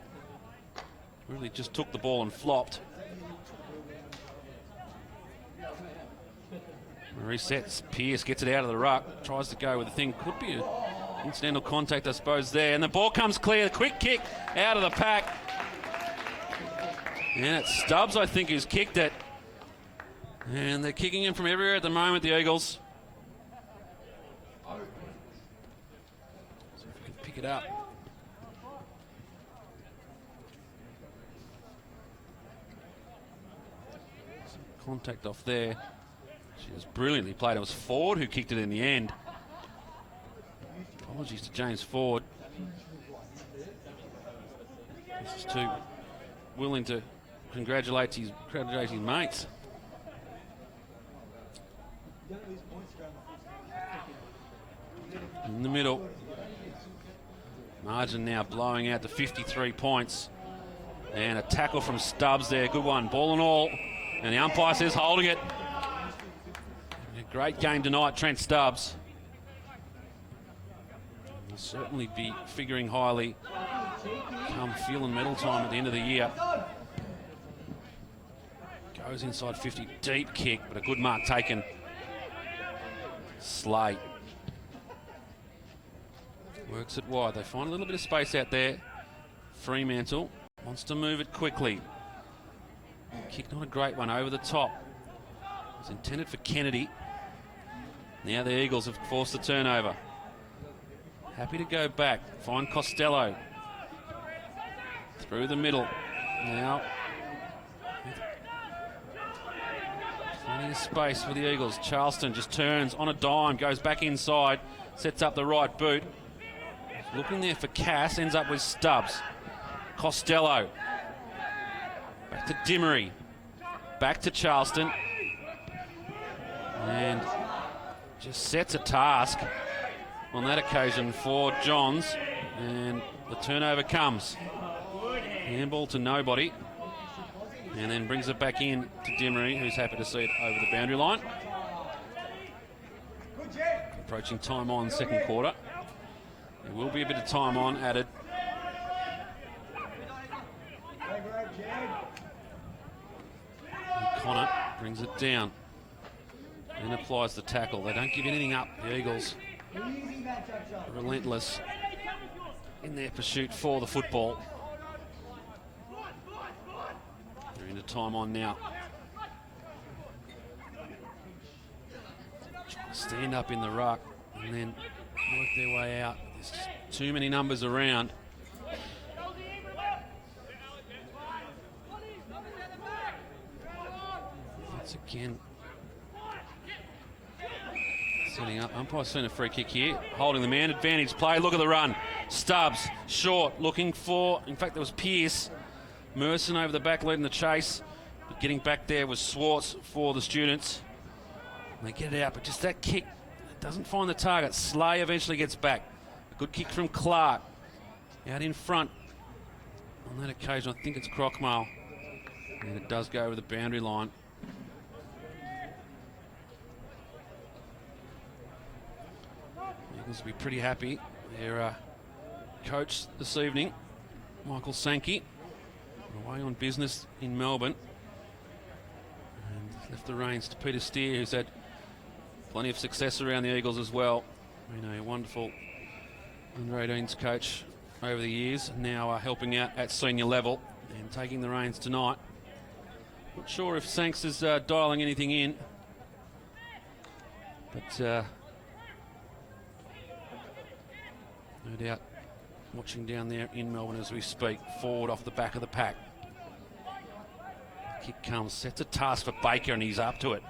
Really just took the ball and flopped. Resets. Pearce gets it out of the ruck. Tries to go with the thing. Could be an incidental contact, I suppose, there. And the ball comes clear. Quick kick out of the pack. And it's Stubbs, I think, who's kicked it. And they're kicking him from everywhere at the moment, the Eagles. So if we can pick it up. Some contact off there. She was brilliantly played. It was Ford who kicked it in the end. Apologies to James Ford. This is too willing to congratulate his mates. In the middle. Margin now blowing out to 53 points. And a tackle from Stubbs there. Good one. Ball and all. And the umpire says holding it. Great game tonight, Trent Stubbs. Will certainly be figuring highly come Fuel and Medal time at the end of the year. Goes inside 50, deep kick, but a good mark taken. Slate. Works it wide. They find a little bit of space out there. Fremantle wants to move it quickly. Kick not a great one over the top. It was intended for Kennedy. Now the Eagles have forced the turnover. Happy to go back. Find Costello. Through the middle. Now. Plenty of space for the Eagles. Charleston just turns on a dime. Goes back inside. Sets up the right boot. Looking there for Cass. Ends up with Stubbs. Costello. Back to Dimmery. Back to Charleston. And just sets a task on that occasion for Johns, and the turnover comes. Handball to nobody, and then brings it back in to Dimmery, who's happy to see it over the boundary line. Approaching time on second quarter. There will be a bit of time on added. And Connor brings it down. And applies the tackle. They don't give anything up, the Eagles. Easy matchup shot. Relentless in their pursuit for the football. They're into time on now. Trying to stand up in the ruck and then work their way out. There's just too many numbers around. Once again, setting up. Umpire's seen a free kick here. Holding the man. Advantage play. Look at the run. Stubbs, short, looking for... In fact, there was Pearce. Merson over the back leading the chase. But getting back there was Swartz for the students. And they get it out, but just that kick doesn't find the target. Slay eventually gets back. A good kick from Clark. Out in front. On that occasion, I think it's Crockmale. And it does go over the boundary line. Eagles will be pretty happy. Their coach this evening, Michael Sankey, away on business in Melbourne. And left the reins to Peter Steer, who's had plenty of success around the Eagles as well. Been a wonderful under-18s coach over the years, now helping out at senior level and taking the reins tonight. Not sure if Sanks is dialing anything in, but no doubt watching down there in Melbourne as we speak. Forward off the back of the pack. Kick comes, sets a task for Baker, and he's up to it.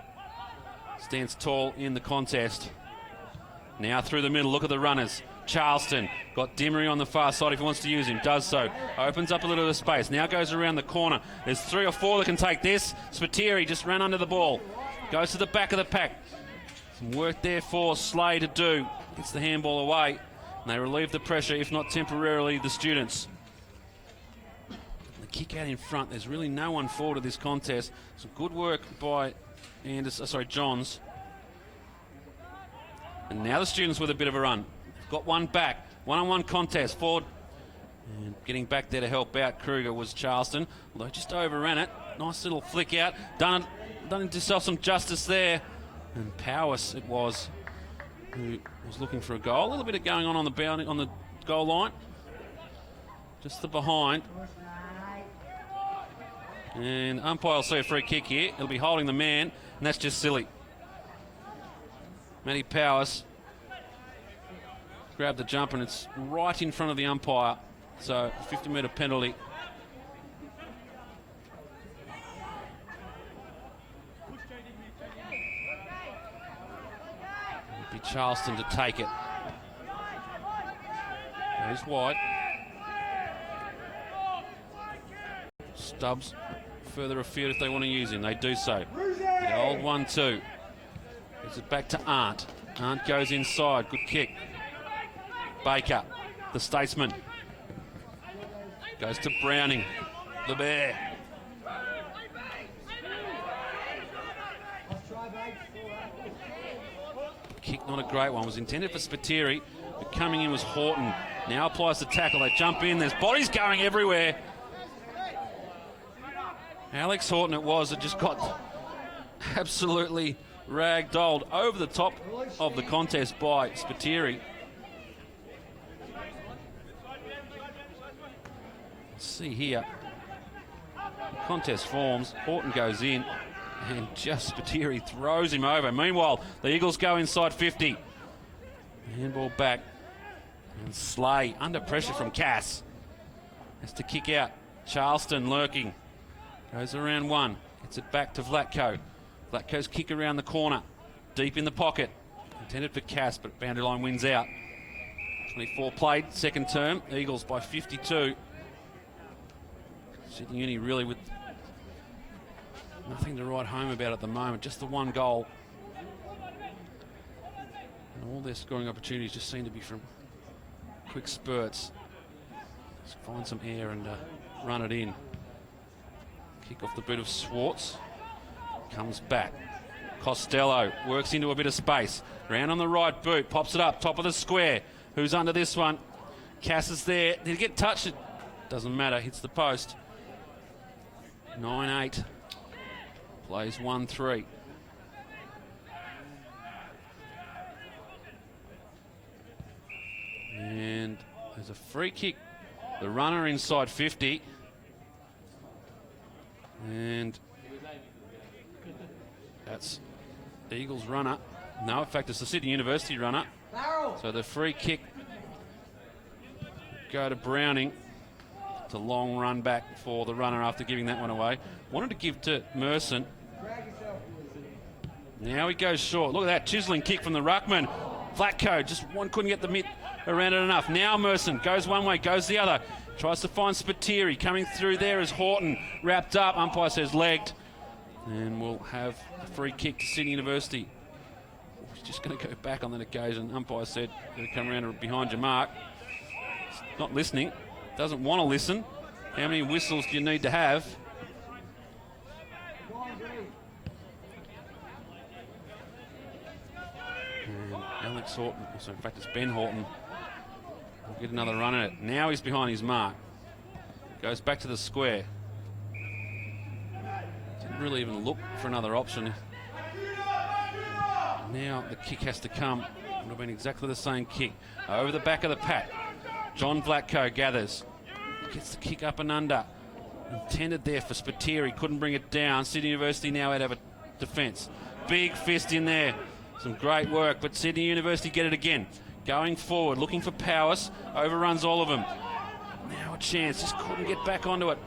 Stands tall in the contest. Now through the middle, look at the runners. Charleston got Dimmery on the far side if he wants to use him, does so. Opens up a little bit of space, now goes around the corner. There's 3 or 4 that can take this. Spiteri just ran under the ball. Goes to the back of the pack. Some work there for Slay to do. Gets the handball away. And they relieve the pressure, if not temporarily, the students. The kick out in front, there's really no one forward of this contest. Some good work by Johns. And now the students with a bit of a run. Got one back, one-on-one contest, forward. And getting back there to help out Kruger was Charleston, although just overran it. Nice little flick out, done himself some justice there. And Powers it was, who was looking for a goal. A little bit of going on the boundary, on the goal line. Just the behind. And umpire will see a free kick here. He'll be holding the man, and that's just silly. Matty Powers grabbed the jump, and it's right in front of the umpire. So, 50-metre penalty. It'll be Charleston to take it. There's wide. Stubbs further afield if they want to use him. They do so. The old 1-2. Gives it back to Arndt. Arndt goes inside. Good kick. Baker, the Statesman. Goes to Browning. The Bear. Kick not a great one. Was intended for Spiteri, but coming in was Horton. Now applies the tackle. They jump in. There's bodies going everywhere. Alex Horton it was that just got absolutely ragdolled over the top of the contest by Spiteri. Let's see here. Contest forms. Horton goes in and just Spiteri throws him over. Meanwhile, the Eagles go inside 50. Handball back. And Slay under pressure from Cass. Has to kick out. Charleston lurking. Goes around one. Gets it back to Vlatko. Vlatko's kick around the corner. Deep in the pocket. Intended for Cass, but boundary line wins out. 24 played, second term. Eagles by 52. Sydney Uni really with nothing to write home about at the moment. Just the one goal. And all their scoring opportunities just seem to be from quick spurts. Just find some air and run it in. Kick off the boot of Swartz. Comes back. Costello works into a bit of space. Round on the right boot. Pops it up. Top of the square. Who's under this one? Cass is there. Did he get touched? It doesn't matter. Hits the post. 9-8. Plays 1-3. And there's a free kick. The runner inside 50. And that's Eagles runner. No, in fact, it's the Sydney University runner. So the free kick go to Browning. It's a long run back for the runner after giving that one away. Wanted to give to Merson. Now he goes short. Look at that chiseling kick from the ruckman. Vlatko just couldn't get the mitt around it enough. Now Merson goes one way, goes the other. Tries to find Spiteri. Coming through there is Horton. Wrapped up. Umpire says legged. And we'll have a free kick to Sydney University. He's just going to go back on that occasion. Umpire said, going to come around behind your mark. He's not listening. Doesn't want to listen. How many whistles do you need to have? And Alex Horton, so in fact it's Ben Horton, will get another run at it. Now he's behind his mark. Goes back to the square. Didn't really even look for another option. Now the kick has to come. Would have been exactly the same kick. Over the back of the pack. John Vlatko gathers. Gets the kick up and under. Intended there for Spiteri. Couldn't bring it down. Sydney University now out of a defence. Big fist in there. Some great work, but Sydney University get it again. Going forward, looking for Powers. Overruns all of them. Now a chance. Just couldn't get back onto it.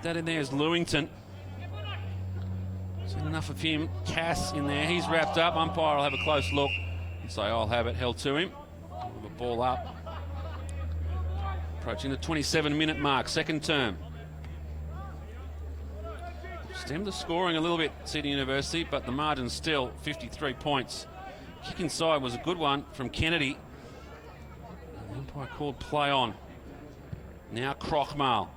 That in there is Lewington. Seen enough of him. Cass in there. He's wrapped up. Umpire will have a close look and say, I'll have it. Held to him. With a ball up. Approaching the 27-minute mark. Second term. Stemmed the scoring a little bit, Sydney University, but the margin still 53 points. Kick inside was a good one from Kennedy. The umpire called play on. Now Crockmale.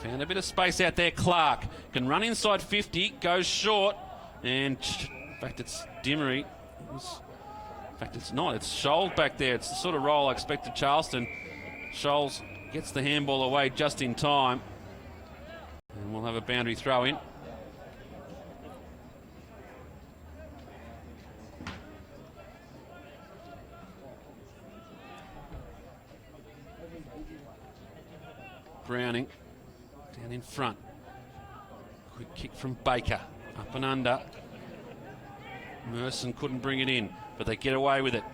Found a bit of space out there. Clark can run inside 50, goes short, and in fact it's Dimmery. In fact it's not, it's Scholes back there. It's the sort of role I expected Charleston. Scholes gets the handball away just in time. And we'll have a boundary throw in. Browning down in front. Quick kick from Baker. Up and under. Merson couldn't bring it in, but they get away with it.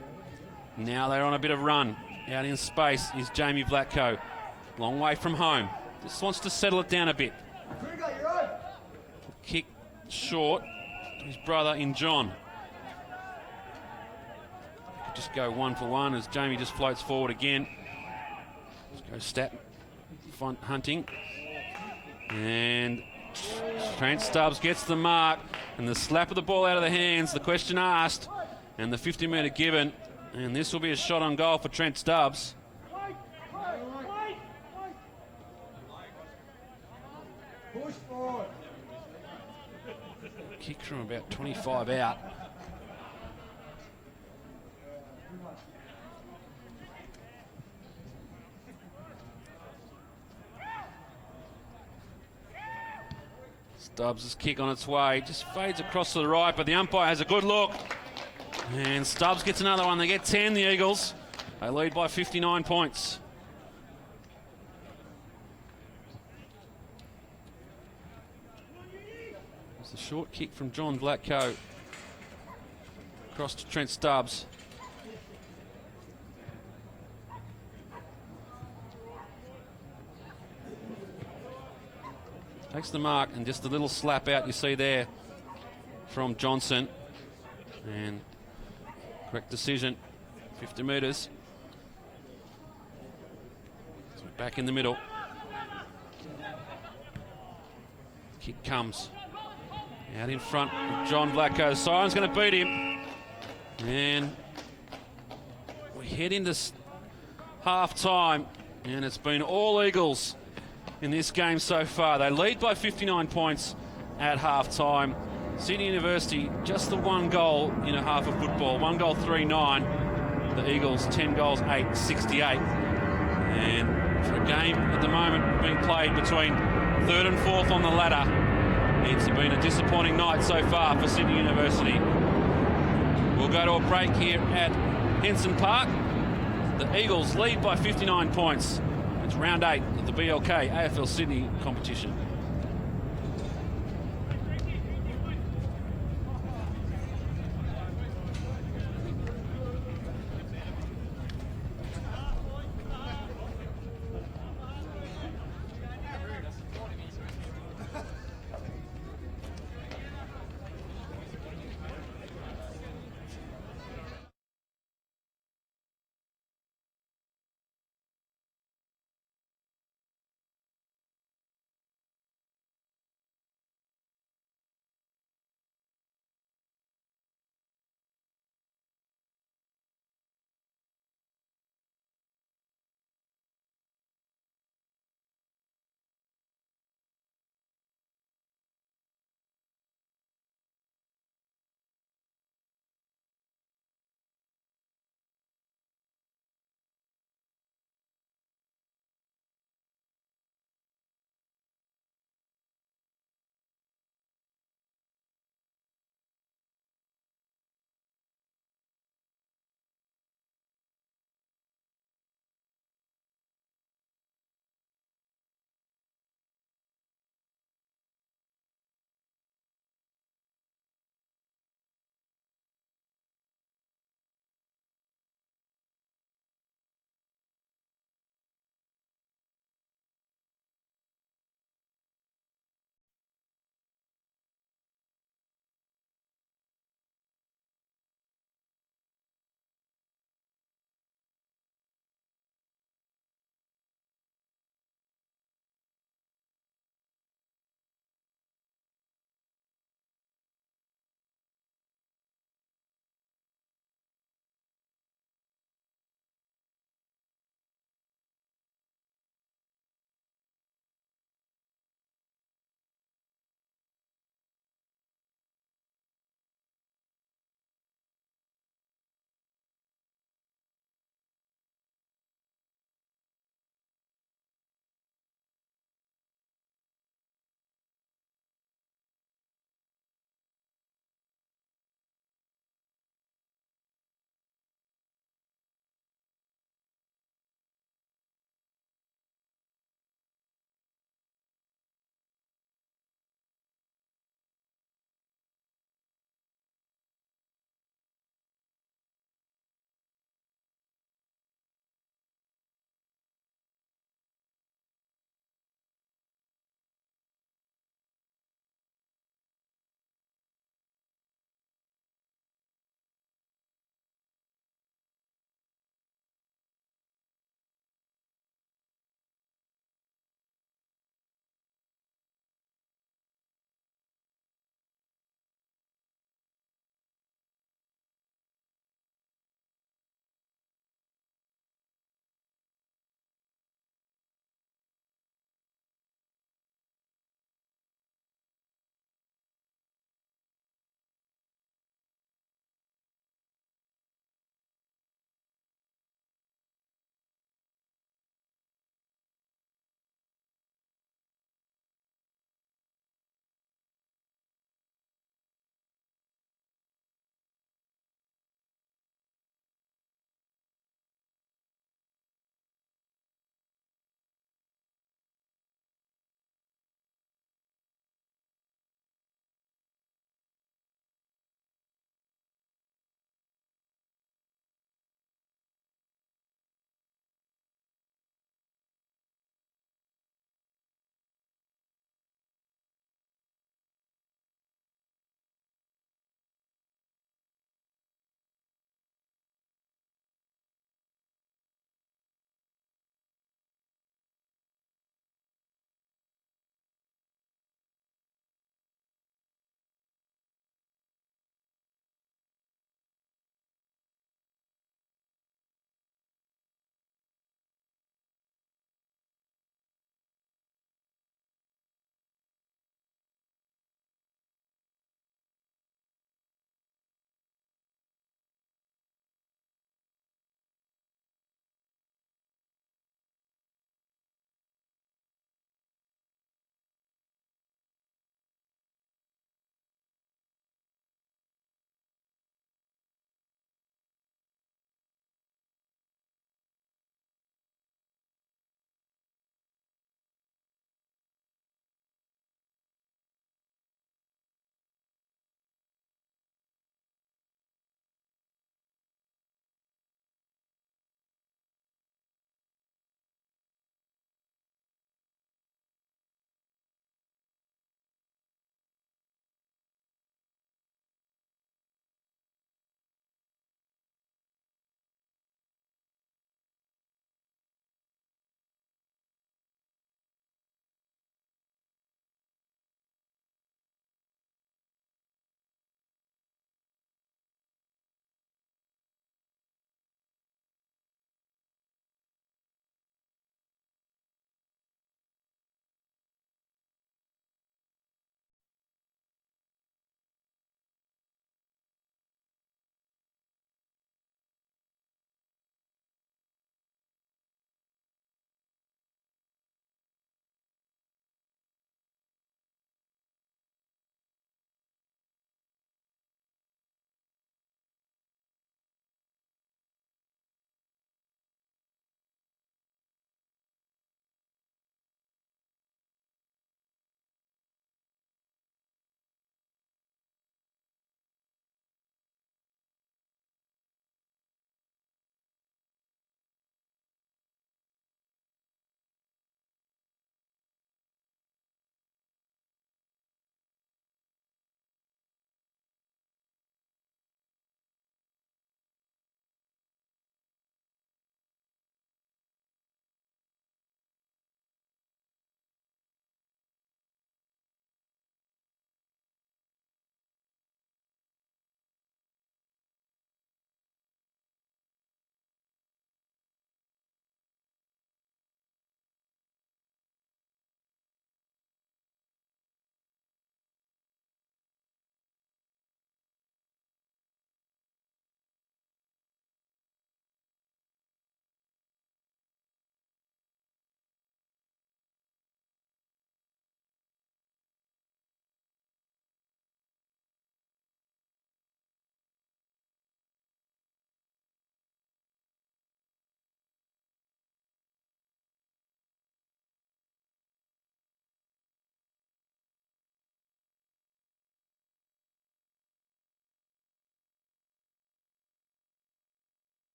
Now they're on a bit of run. Out in space is Jamie Vlatko. Long way from home. Just wants to settle it down a bit. Kick short to his brother in John. Could just go 1 for 1 as Jamie just floats forward again. Let's go Stat hunting. And Trent Stubbs gets the mark and the slap of the ball out of the hands. The question asked and the 50-metre given. And this will be a shot on goal for Trent Stubbs. Push forward. Kick from about 25 out. Stubbs' kick on its way. Just fades across to the right, but the umpire has a good look. And Stubbs gets another one. They get 10, the Eagles. They lead by 59 points. It's a short kick from John Vlatko. Across to Trent Stubbs. Takes the mark and just a little slap out you see there from Johnson. And correct decision, 50 metres. So back in the middle. Kick comes. Out in front of John Vlatko. Siren's going to beat him. And we head into half time. And it's been all Eagles in this game so far. They lead by 59 points at half time. Sydney University, just the one goal in a half of football. 1 goal, 3-9. The Eagles, 10 goals, 8-68. And for a game at the moment being played between 3rd and 4th on the ladder, it's been a disappointing night so far for Sydney University. We'll go to a break here at Henson Park. The Eagles lead by 59 points. It's round 8 of the BLK AFL Sydney competition.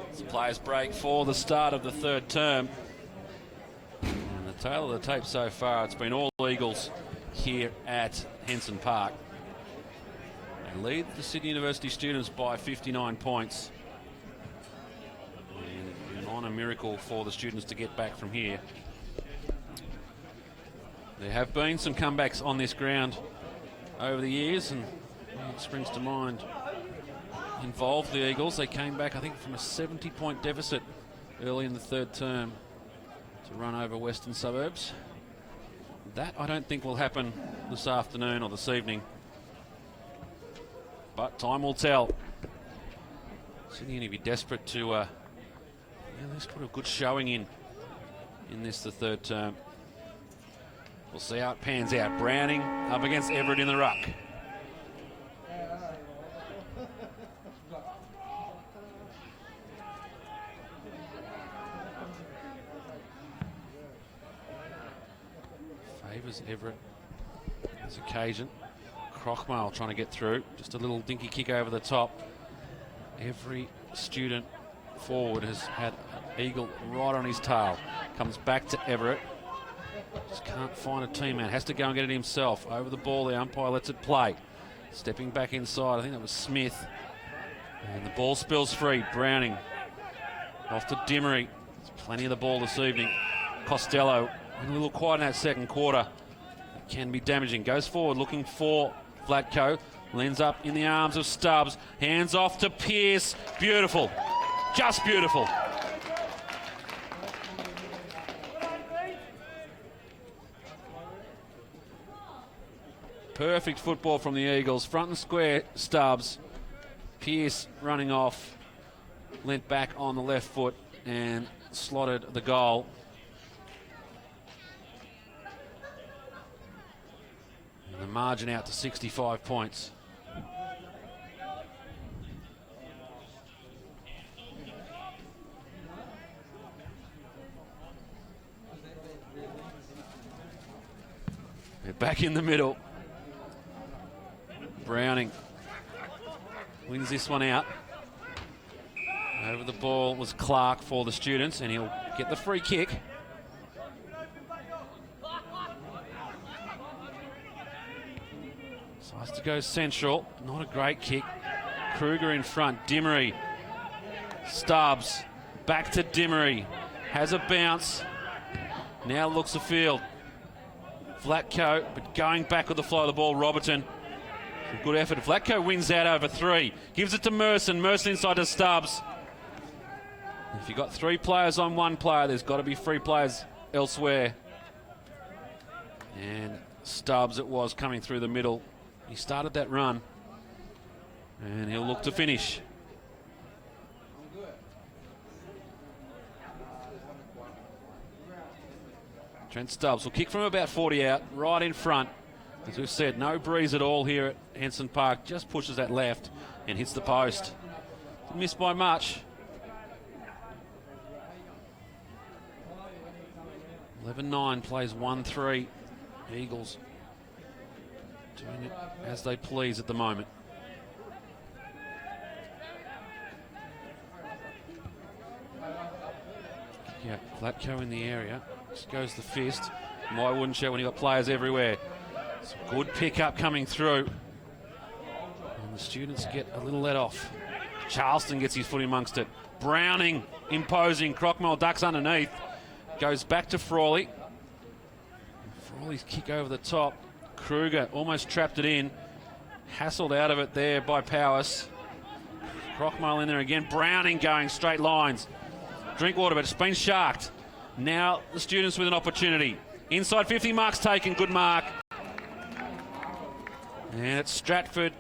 It's a players' break for the start of the third term. And the tail of the tape so far, it's been all Eagles here at Henson Park. They lead the Sydney University students by 59 points. And an honour miracle for the students to get back from here. There have been some comebacks on this ground over the years, and it springs to mind involved the Eagles. They came back, I think, from a 70-point deficit early in the third term to run over Western Suburbs. That I don't think will happen this afternoon or this evening, but time will tell. Sydney going to be desperate to at least put a good showing in this, the third term. We'll see how it pans out. Browning up against Everett in the ruck. Favours Everett this occasion. Crockmale trying to get through. Just a little dinky kick over the top. Every student forward has had an Eagle right on his tail. Comes back to Everett. Just can't find a teammate. Has to go and get it himself. Over the ball, the umpire lets it play. Stepping back inside, I think that was Smith. And the ball spills free. Browning off to Dimmery. There's plenty of the ball this evening. Costello a little quiet in that second quarter. It can be damaging. Goes forward looking for Vlatko. Lands up in the arms of Stubbs. Hands off to Pearce. Beautiful. Just beautiful. Perfect football from the Eagles. Front and square, Stubbs. Pearce running off. Leant back on the left foot and slotted the goal. And the margin out to 65 points. They're back in the middle. Browning wins this one out. Over the ball was Clark for the students, and he'll get the free kick. So has to go central. Not a great kick. Kruger in front. Dimmery. Stubbs. Back to Dimmery. Has a bounce. Now looks afield. Vlatko, but going back with the flow of the ball, Robertson. Good effort. Vlatko wins out over three. Gives it to Merson. Merson inside to Stubbs. If you've got three players on one player, there's got to be three players elsewhere. And Stubbs it was coming through the middle. He started that run. And he'll look to finish. Trent Stubbs will kick from about 40 out, right in front. As we've said, no breeze at all here at Henson Park. Just pushes that left and hits the post. Didn't miss by much. 11-9 plays 1-3. Eagles doing it as they please at the moment. Yeah, Vlatko in the area. Just goes the fist. Why wouldn't you when you've got players everywhere? Some good pick-up coming through. And the students get a little let off. Charleston gets his foot amongst it. Browning imposing. Crockmale ducks underneath. Goes back to Frawley. Frawley's kick over the top. Kruger almost trapped it in. Hassled out of it there by Powers. Crockmale in there again. Browning going straight lines. Drinkwater, but it's been sharked. Now the students with an opportunity. Inside 50, marks taken. Good mark. And it's Stratford.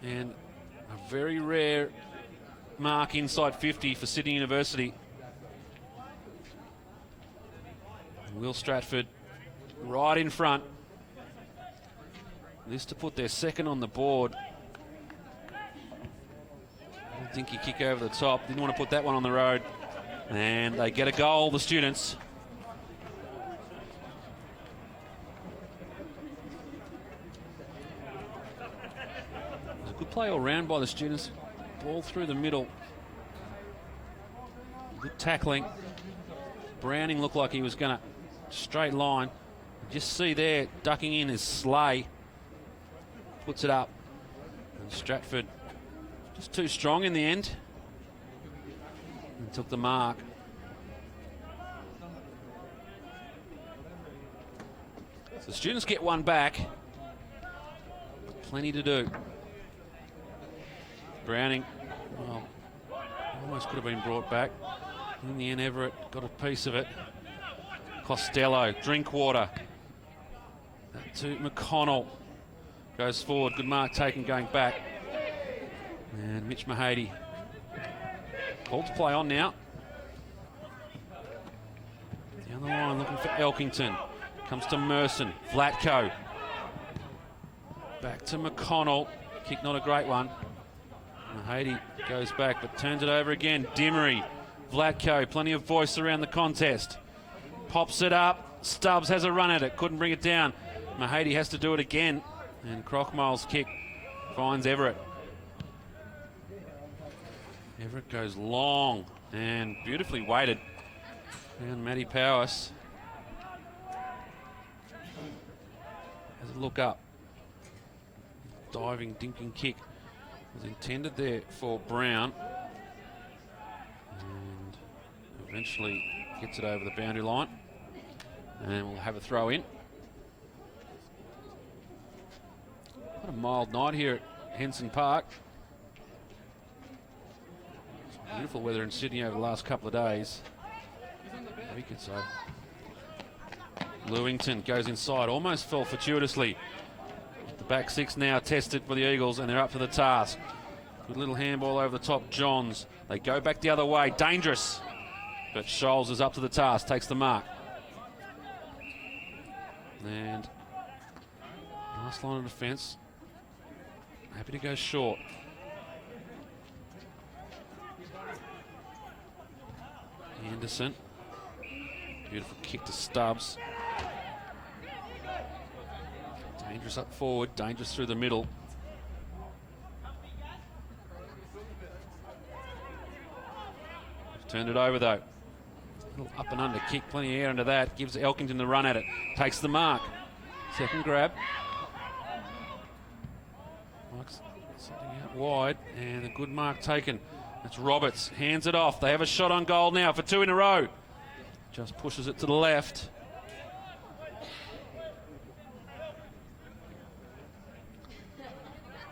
And a very rare mark inside 50 for Sydney University. Will Stratford right in front. This to put their second on the board. Dinky kick over the top. Didn't want to put that one on the road. And they get a goal, the students. It was a good play all round by the students. Ball through the middle. Good tackling. Browning looked like he was going to straight line. Just see there, ducking in is Slay. Puts it up. And Stratford just too strong in the end. And took the mark. So the students get one back. Plenty to do. Browning, well, almost could have been brought back. In the end, Everett got a piece of it. Costello, Drinkwater. That to McConnell. Goes forward, good mark taken going back. And Mitch Mahady. Called to play on now. Down the line looking for Elkington. Comes to Merson, Vlatko. Back to McConnell. Kick not a great one. Mahady goes back but turns it over again. Dimmery, Vlatko, plenty of voice around the contest. Pops it up. Stubbs has a run at it, couldn't bring it down. Mahady has to do it again. And Crockmile's kick finds Everett. Everett goes long and beautifully weighted. And Matty Powers has a look up. Diving, dinking kick was intended there for Brown. And eventually gets it over the boundary line. And we'll have a throw in. What a mild night here at Henson Park. Some beautiful weather in Sydney over the last couple of days. A week or so. Lewington goes inside, almost fell fortuitously. The back six now tested for the Eagles and they're up to the task. Good little handball over the top, Johns. They go back the other way, dangerous. But Scholes is up to the task, takes the mark. And last line of defence. Happy to go short. Anderson. Beautiful kick to Stubbs. Dangerous up forward, dangerous through the middle. Turned it over though. Little up and under kick, plenty of air under that. Gives Elkington the run at it. Takes the mark. Second grab. Marks something out wide and a good mark taken. That's Roberts. Hands it off. They have a shot on goal now for two in a row. Just pushes it to the left.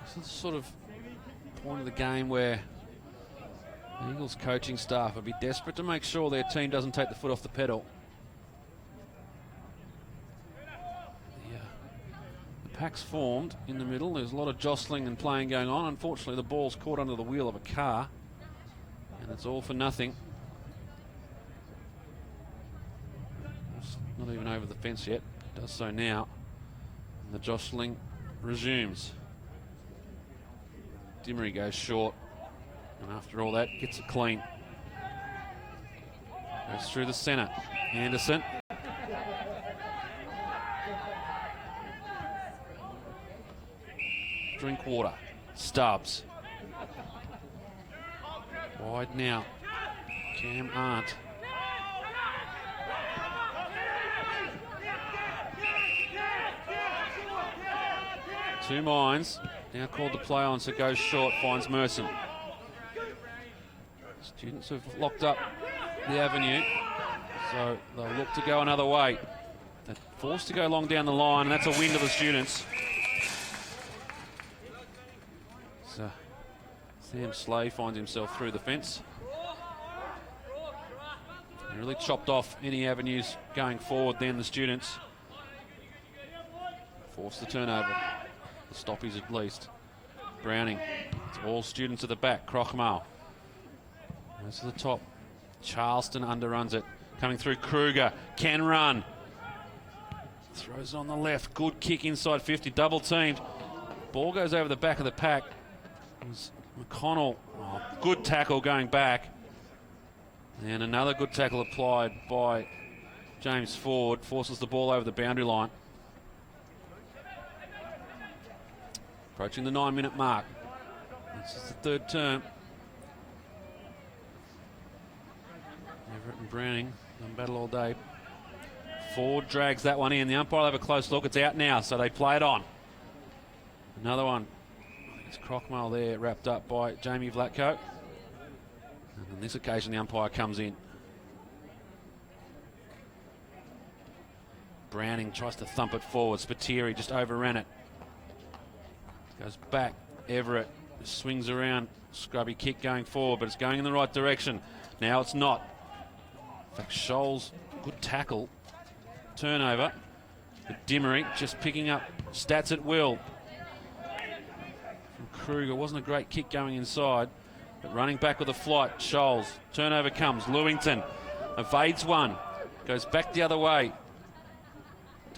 This is the sort of point of the game where the Eagles coaching staff would be desperate to make sure their team doesn't take the foot off the pedal. The pack's formed in the middle. There's a lot of jostling and playing going on. Unfortunately, the ball's caught under the wheel of a car. And it's all for nothing. It's not even over the fence yet. It does so now. And the jostling resumes. Dimmery goes short. And after all that, gets it clean. Goes through the centre. Anderson. Drinkwater. Stubbs. Wide now. Cam Arndt. Two minds. Now called to play on, so goes short, finds Merson. Students have locked up the avenue, so they'll look to go another way. They're forced to go long down the line, and that's a win to the students. So Sam Slay finds himself through the fence. He really chopped off any avenues going forward then, the students. Forced the turnover. The stoppies at least. Browning. It's all students at the back. Crockmale. Goes to the top. Charleston underruns it. Coming through Kruger. Can run. Throws it on the left. Good kick inside 50. Double teamed. Ball goes over the back of the pack. McConnell. Oh, good tackle going back. And another good tackle applied by James Ford, forces the ball over the boundary line. Approaching the 9-minute mark. This is the third term. Everett and Browning on battle all day. Ford drags that one in. The umpire will have a close look. It's out now, so they play it on. Another one. I think it's Crockmale there, wrapped up by Jamie Vlatko. And on this occasion, the umpire comes in. Browning tries to thump it forward. Spiteri just overran it. Goes back. Everett swings around. Scrubby kick going forward, but it's going in the right direction. Now it's not. In fact, Scholes, good tackle. Turnover. But Dimmery just picking up stats at will. From Kruger, wasn't a great kick going inside, but running back with a flight. Scholes. Turnover comes. Lewington evades one. Goes back the other way.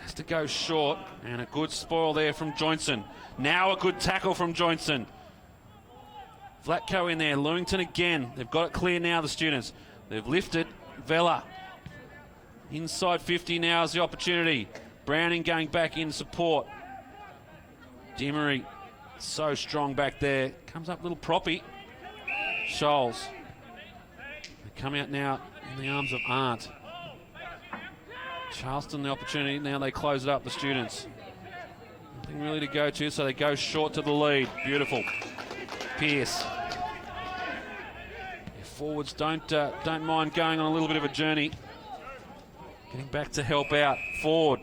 Has to go short, and a good spoil there from Joinson. Now a good tackle from Joinson. Vlatko in there, Lewington again. They've got it clear now, the students. They've lifted. Vella. Inside 50 now is the opportunity. Browning going back in support. Dimmery so strong back there. Comes up a little proppy. Scholes. They come out now in the arms of Arndt. Charleston the opportunity. Now they close it up, the students. Nothing really to go to, so they go short to the lead. Beautiful. Pearce. Their forwards don't mind going on a little bit of a journey. Getting back to help out. Ford.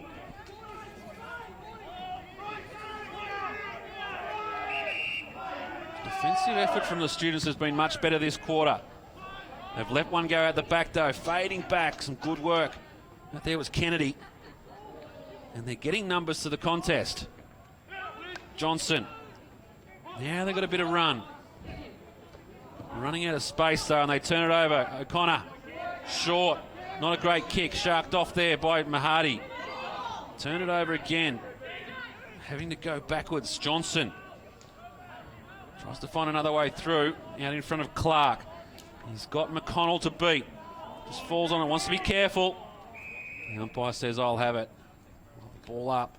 Defensive effort from the students has been much better this quarter. They've let one go out the back though. Fading back. Some good work. Out there was Kennedy. And they're getting numbers to the contest. Johnson. Now they've got a bit of run. Running out of space though, and they turn it over. O'Connor. Short. Not a great kick. Sharked off there by Mahadi. Turn it over again. Having to go backwards. Johnson. Tries to find another way through. Out in front of Clark. He's got McConnell to beat. Just falls on it. Wants to be careful. The umpire says, I'll have it. Ball up.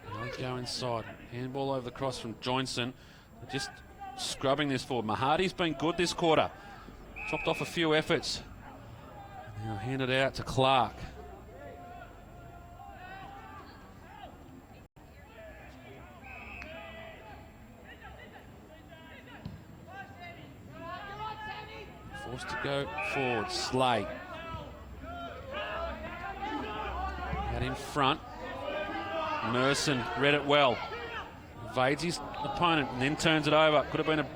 Now they go inside. Handball over the cross from Joinson. Just scrubbing this forward. Mahadi's been good this quarter. Chopped off a few efforts. Now handed out to Clark. Forced to go forward. Slade. Out in front. Merson read it well. Evades his opponent and then turns it over. Could have been a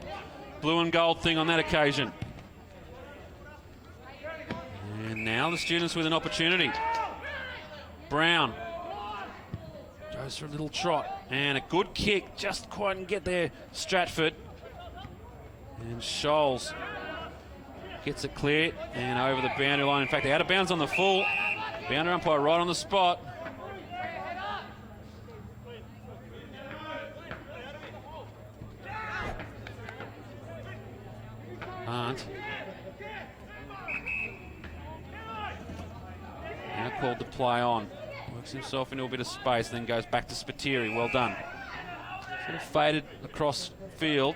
blue and gold thing on that occasion. And now the students with an opportunity. Brown goes for a little trot and a good kick. Just couldn't get there. Stratford. And Scholes gets it clear and over the boundary line. In fact, out of bounds on the full. Boundary umpire right on the spot. Arndt. Now called to play on. Works himself into a bit of space, then goes back to Spiteri. Well done. Sort of faded across field.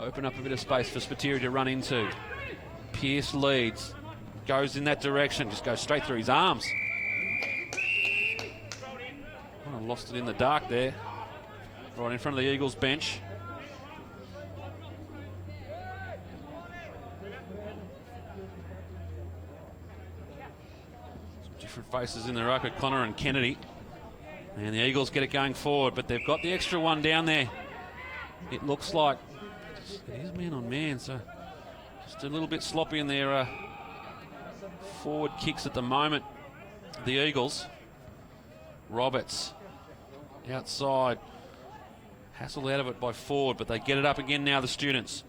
Open up a bit of space for Spiteri to run into. Pearce leads. Goes in that direction. Just goes straight through his arms. Oh, lost it in the dark there. Right in front of the Eagles bench. Some different faces in the ruck at Connor and Kennedy. And the Eagles get it going forward, but they've got the extra one down there. It looks like it is man on man, so just a little bit sloppy in their forward kicks at the moment. The Eagles. Roberts outside. Hassled out of it by Ford, but they get it up again now, the students.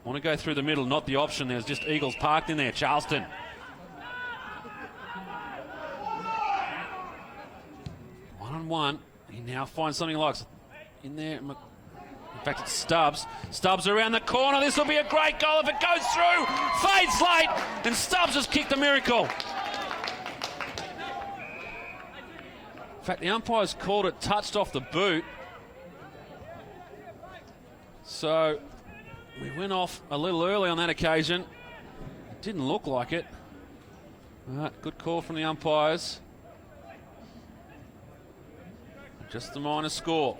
Want to go through the middle, not the option. There's just Eagles parked in there. Charleston. 1. He now finds something he likes. In there, in fact, it's Stubbs. Stubbs around the corner. This will be a great goal if it goes through. Fades late, and Stubbs has kicked a miracle. In fact, the umpires called it touched off the boot. So we went off a little early on that occasion. It didn't look like it. Good call from the umpires. Just the minor score.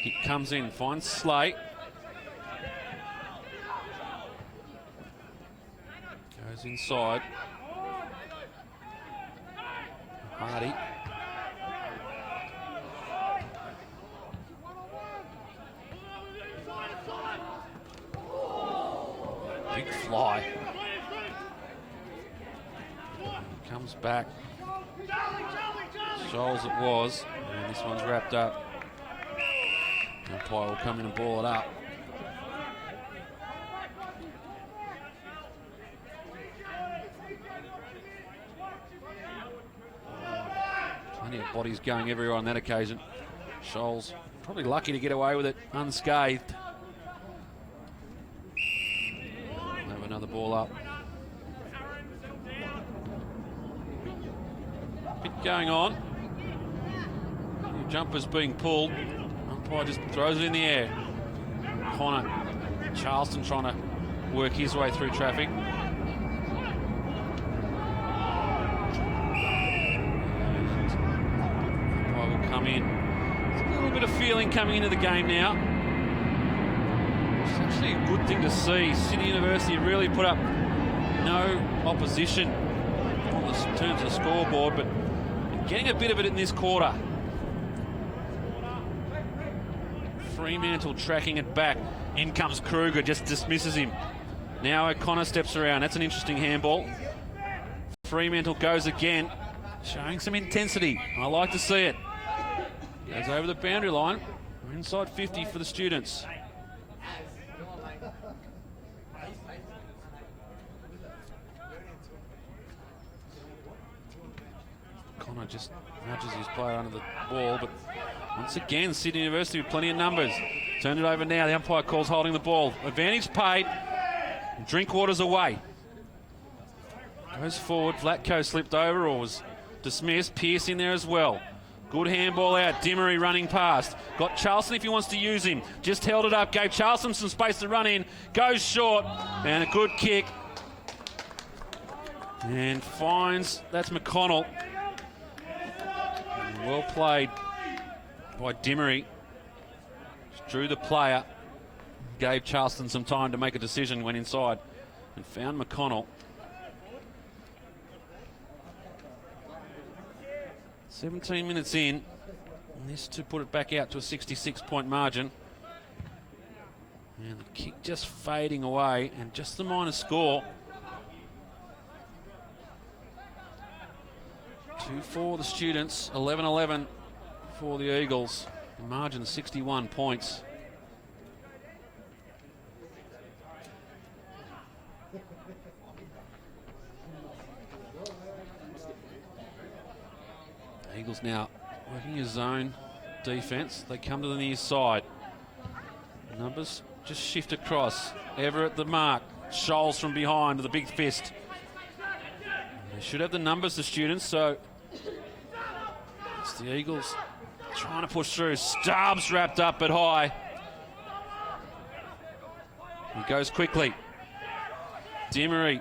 He comes in, finds Slate. Goes inside. Hardy. Big fly. Comes back. Shoals it was. And this one's wrapped up. Umpire will come in and ball it up. Plenty of bodies going everywhere on that occasion. Shoals probably lucky to get away with it unscathed. Have another ball up. Bit going on. New jumpers being pulled. Umpire just throws it in the air. Connor Charleston trying to work his way through traffic. Umpire will come in. There's a little bit of feeling coming into the game now. It's actually a good thing to see. Sydney University really put up no opposition in terms of the scoreboard, but getting a bit of it in this quarter. Fremantle tracking it back. In comes Kruger, just dismisses him. Now O'Connor steps around. That's an interesting handball. Fremantle goes again, showing some intensity. I like to see it. Goes over the boundary line. We're inside 50 for the students. Connor just nudges his player under the ball, but once again, Sydney University with plenty of numbers. Turn it over now. The umpire calls holding the ball. Advantage paid. Drinkwater's away. Goes forward. Vlatko slipped over or was dismissed. Pearce in there as well. Good handball out. Dimmery running past. Got Charleston if he wants to use him. Just held it up. Gave Charleston some space to run in. Goes short. And a good kick. And finds, that's McConnell. Well played by Dimmery. Just drew the player. Gave Charleston some time to make a decision, went inside and found McConnell. 17 minutes in. And this to put it back out to a 66-point margin. And the kick just fading away and just the minor score. 2-4 the students, 11-11 for the Eagles. The margin 61 points. Eagles now working his zone defence. They come to the near side. Numbers just shift across. Everett the mark. Scholes from behind with a big fist. They should have the numbers, the students, so it's the Eagles trying to push through. Stubbs wrapped up but high. He goes quickly. Dimmery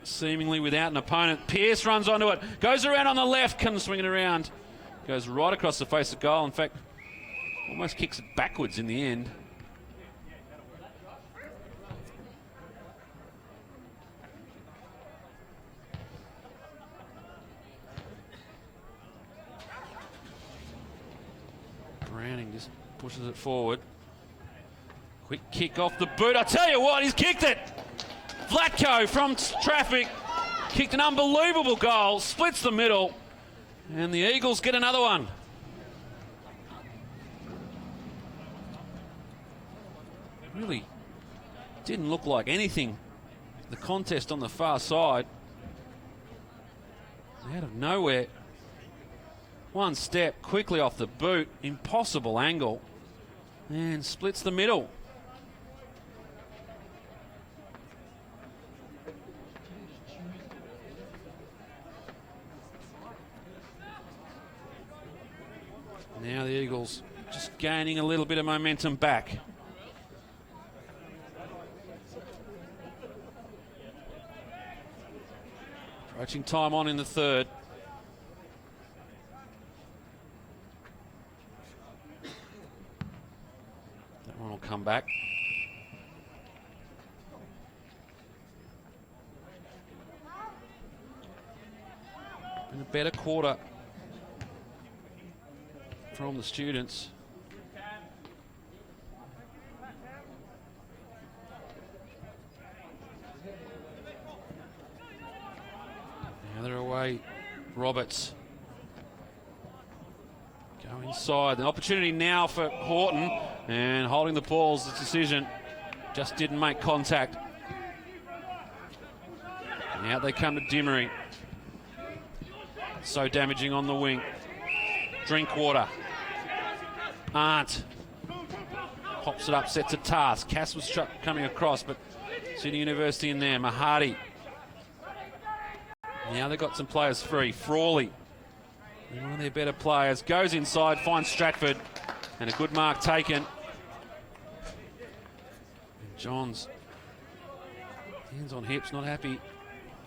seemingly without an opponent. Pearce runs onto it. Goes around on the left, comes swinging around. Goes right across the face of goal. In fact, almost kicks it backwards in the end. Browning just pushes it forward. Quick kick off the boot. I tell you what, he's kicked it. Vlatko from traffic kicked an unbelievable goal, splits the middle, and the Eagles get another one. Really didn't look like anything the contest on the far side. Out of nowhere. One step, quickly off the boot, impossible angle, and splits the middle. Now the Eagles just gaining a little bit of momentum back. Approaching time on in the third. That one will come back. Been a better quarter from the Students. Now they're away. Roberts. Go inside. An opportunity now for Horton, and holding the ball's the decision. Just didn't make contact. And out they come to Dimmery. So damaging on the wing. Drinkwater. Arndt pops it up, sets a task. Cass was coming across, but Sydney University in there. Mahadi. Now they've got some players free. Frawley, one of their better players, goes inside, finds Stratford, and a good mark taken. And Johns, hands on hips, not happy.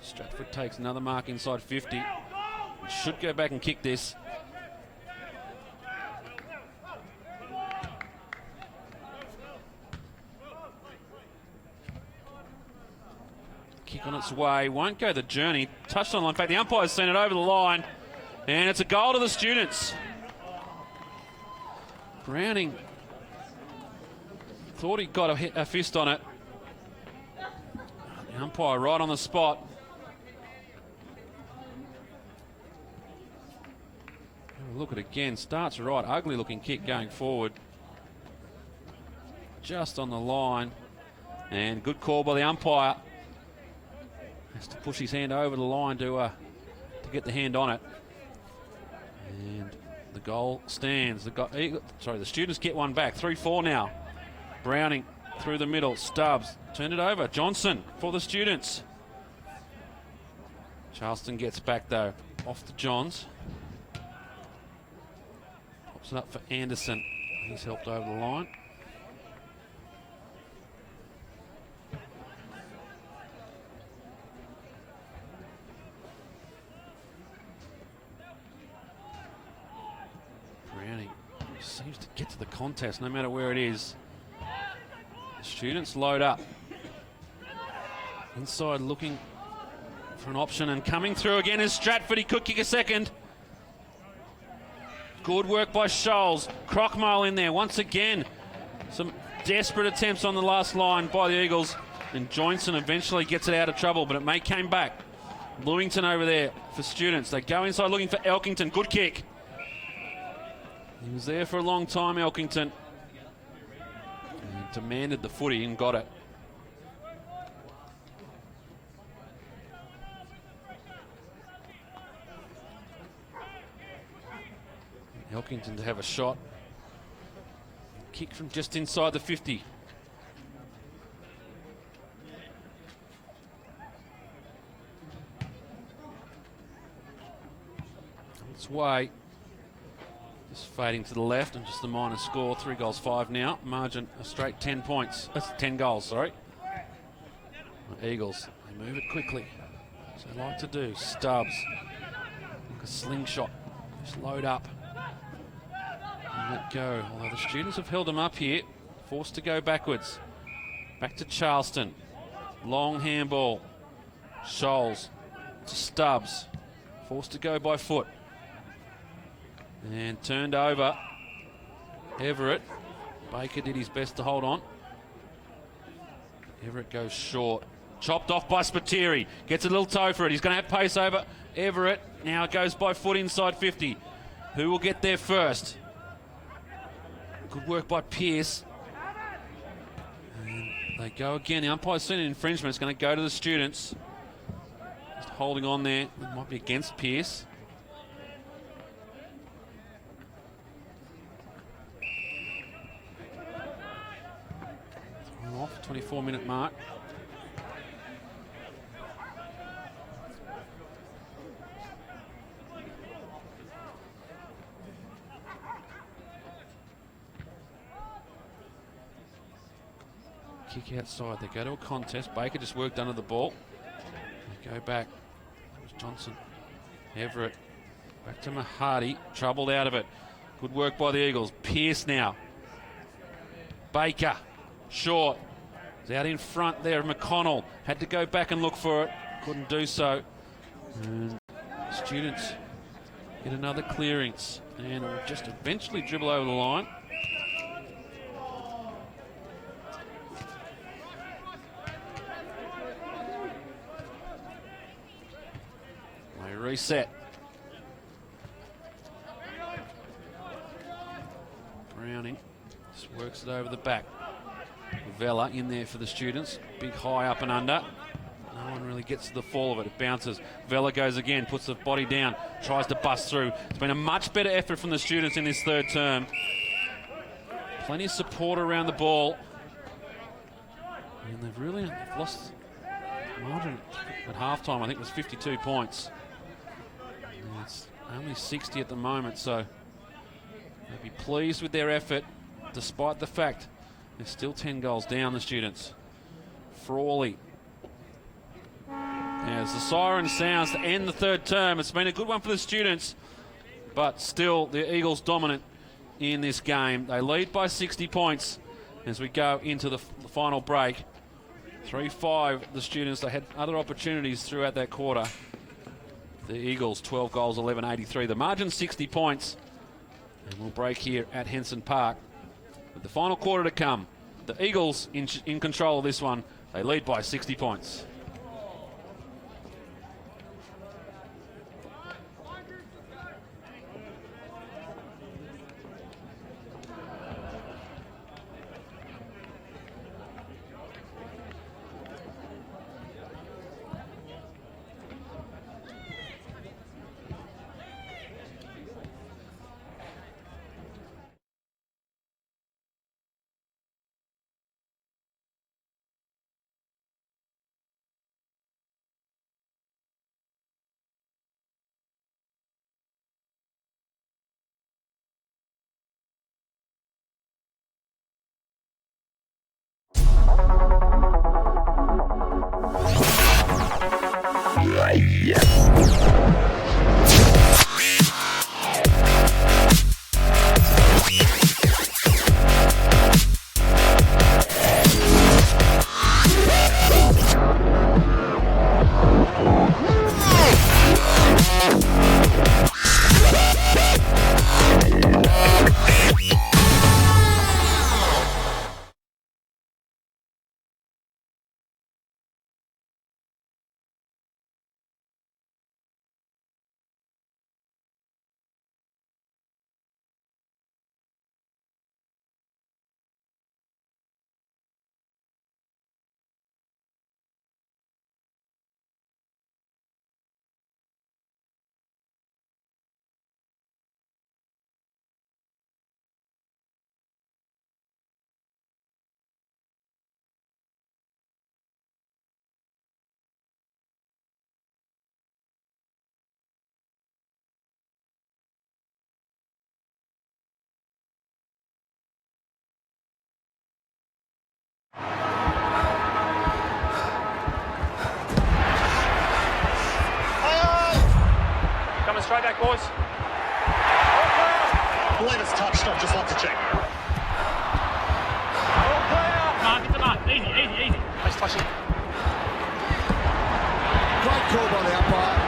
Stratford takes another mark inside 50. Should go back and kick this. Kick on its way, won't go the journey. Touched on the line. In fact, the umpire's sent it over the line, and it's a goal to the Students. Browning thought he got a fist on it. The umpire right on the spot. Look at it again. Starts right. Ugly looking kick going forward. Just on the line. And good call by the umpire. Has to push his hand over the line to get the hand on it. And the goal stands. The Students get one back. 3-4 now. Browning through the middle. Stubbs. Turn it over. Johnson for the Students. Charleston gets back though. Off to Johns. Pops it up for Anderson. He's helped over the line. Browning seems to get to the contest no matter where it is. The Students load up. Inside looking for an option, and coming through again is Stratford. He could kick a second. Good work by Scholes. Crockmole in there once again. Some desperate attempts on the last line by the Eagles, and Johnson eventually gets it out of trouble, but it may came back. Lewington over there for Students. They go inside looking for Elkington. Good kick. He was there for a long time, Elkington. And demanded the footy and got it. Elkington to have a shot. Kick from just inside the 50. Its way. Just fading to the left, and just the minor score. 3 goals, 5 now. Margin a straight 10 points. That's 10 goals, sorry. Eagles, they move it quickly, as they like to do. Stubbs, like a slingshot. Just load up. And let go. Although the Students have held them up here. Forced to go backwards. Back to Charleston. Long handball. Scholes to Stubbs. Forced to go by foot. And turned over. Everett. Baker did his best to hold on. Everett goes short. Chopped off by Spiteri. Gets a little toe for it. He's going to have pace over Everett. Now it goes by foot inside 50. Who will get there first? Good work by Pearce. And They go again. The umpire's seen an infringement. It's going to go to the students. Just holding on there. It might be against Pearce. Thrown off, 24-minute mark. Kick outside. They go to a contest. Baker just worked under the ball. They go back. That was Johnson. Everett. Back to Mahadi. Troubled out of it. Good work by the Eagles. Pearce now. Baker. Short. He's out in front there. McConnell had to go back and look for it. Couldn't do so. And students get another clearance. And will just eventually dribble over the line. Reset. Browning just works it over the back. Vella in there for the students. Big high up and under. No one really gets to the fall of it. It bounces. Vella goes again, puts the body down, tries to bust through. It's been a much better effort from the students in this third term. Plenty of support around the ball. And they've really lost margin at halftime. I think it was 52 points. It's only 60 at the moment, so they'll be pleased with their effort, despite the fact they're still 10 goals down, the students. Frawley. As the siren sounds to end the third term, it's been a good one for the students, but still the Eagles dominant in this game. They lead by 60 points as we go into the final break. 3-5 the students. They had other opportunities throughout that quarter. The Eagles, 12 goals, 11-83. The margin, 60 points. And we'll break here at Henson Park. With the final quarter to come, the Eagles in control of this one. They lead by 60 points. Coming straight back, boys. I believe it's touched. I'd just like to check. Mark, it's a mark. Easy. Nice touching. Great call by the umpire.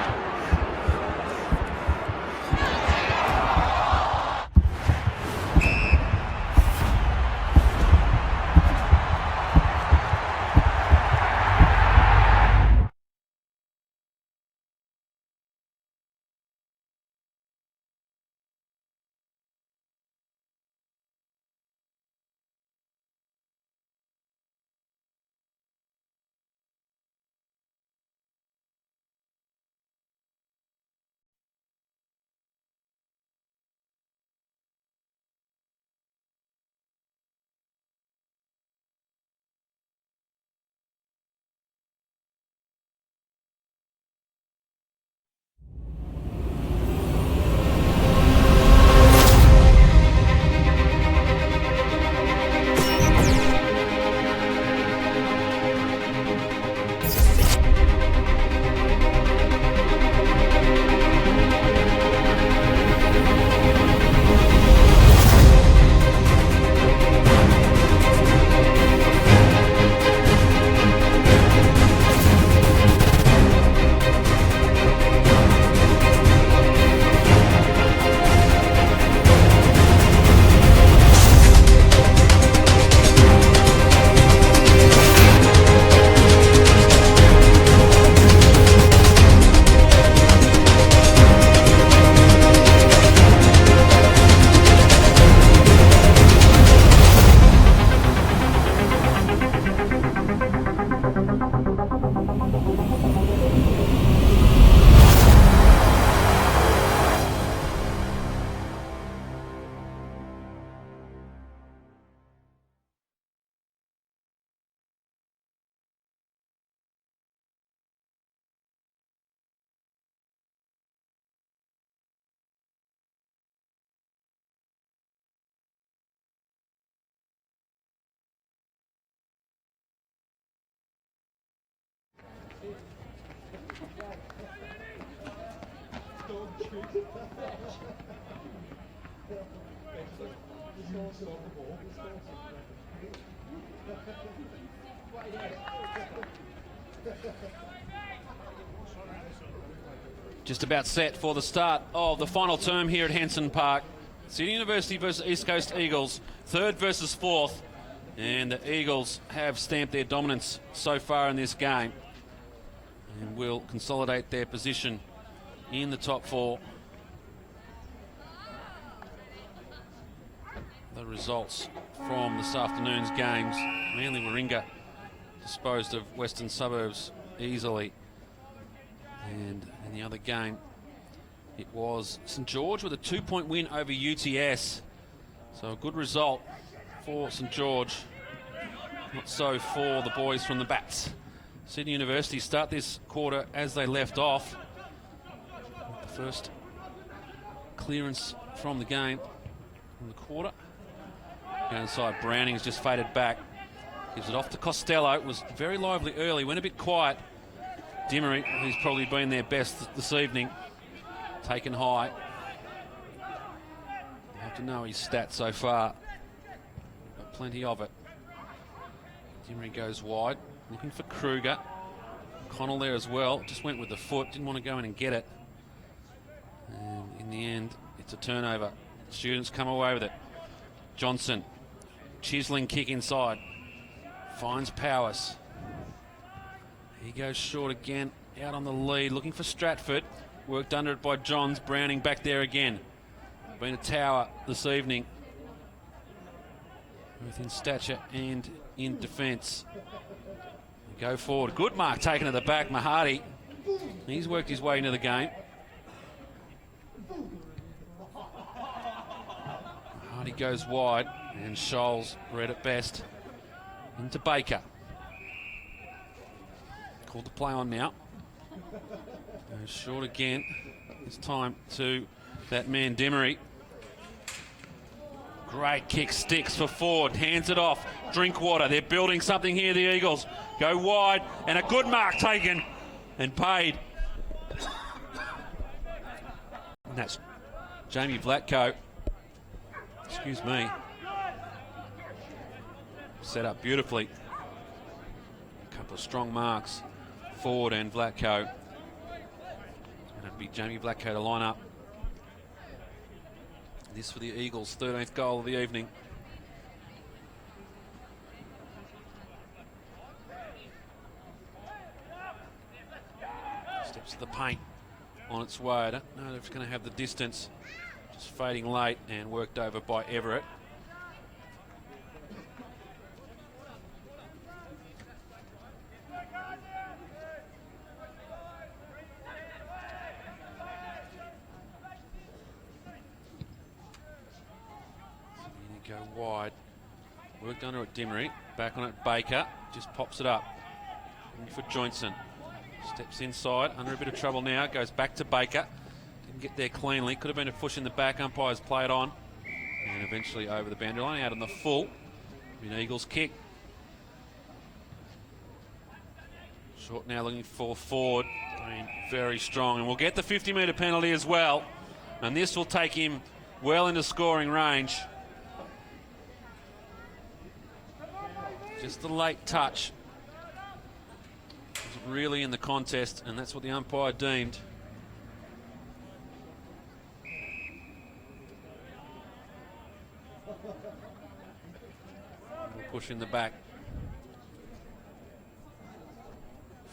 Just about set for the start of the final term here at Henson Park. Sydney University versus East Coast Eagles, third versus fourth. And the Eagles have stamped their dominance so far in this game and will consolidate their position in the top four. The results from this afternoon's games: Manly Warringah disposed of Western Suburbs easily. And in the other game, it was St George with a 2-point win over UTS. So a good result for St George. Not so for the boys from the Bats. Sydney University start this quarter as they left off. The first clearance from the game in the quarter. Inside, Browning's just faded back. Gives it off to Costello. It was very lively early, went a bit quiet. Dimmery, who's probably been their best this evening, taken high. You have to know his stats so far. Got plenty of it. Dimmery goes wide, looking for Kruger. Connell there as well, just went with the foot, didn't want to go in and get it. And in the end, it's a turnover. The students come away with it. Johnson, chiseling kick inside, finds Powers. He goes short again, out on the lead, looking for Stratford. Worked under it by Johns. Browning back there again. Been a tower this evening, both in stature and in defence. Go forward. Good mark taken at the back. Mahadi. He's worked his way into the game. Mahadi goes wide, and Scholes read it best. Into Baker. Called the play on now. Goes short again. This time to that man Dimmery. Great kick, sticks for Ford. Hands it off. Drinkwater. They're building something here, the Eagles. Go wide, and a good mark taken and paid. And that's Jamie Vlatko. Excuse me. Set up beautifully. A couple of strong marks. Ford and Vlatko. It's going to be Jamie Vlatko to line up. This for the Eagles' 13th goal of the evening. Steps to the paint on its way. I don't know if it's going to have the distance. Just fading late and worked over by Everett. Go wide. Worked under it, Dimmery. Back on it, Baker. Just pops it up. Looking for Johnson. Steps inside. Under a bit of trouble now. Goes back to Baker. Didn't get there cleanly. Could have been a push in the back. Umpires play it on. And eventually over the boundary line. Out on the full. An Eagles kick. Short now looking for Ford. Very strong. And we'll get the 50-metre penalty as well. And this will take him well into scoring range. Just the late touch was really in the contest, and that's what the umpire deemed. We'll push in the back.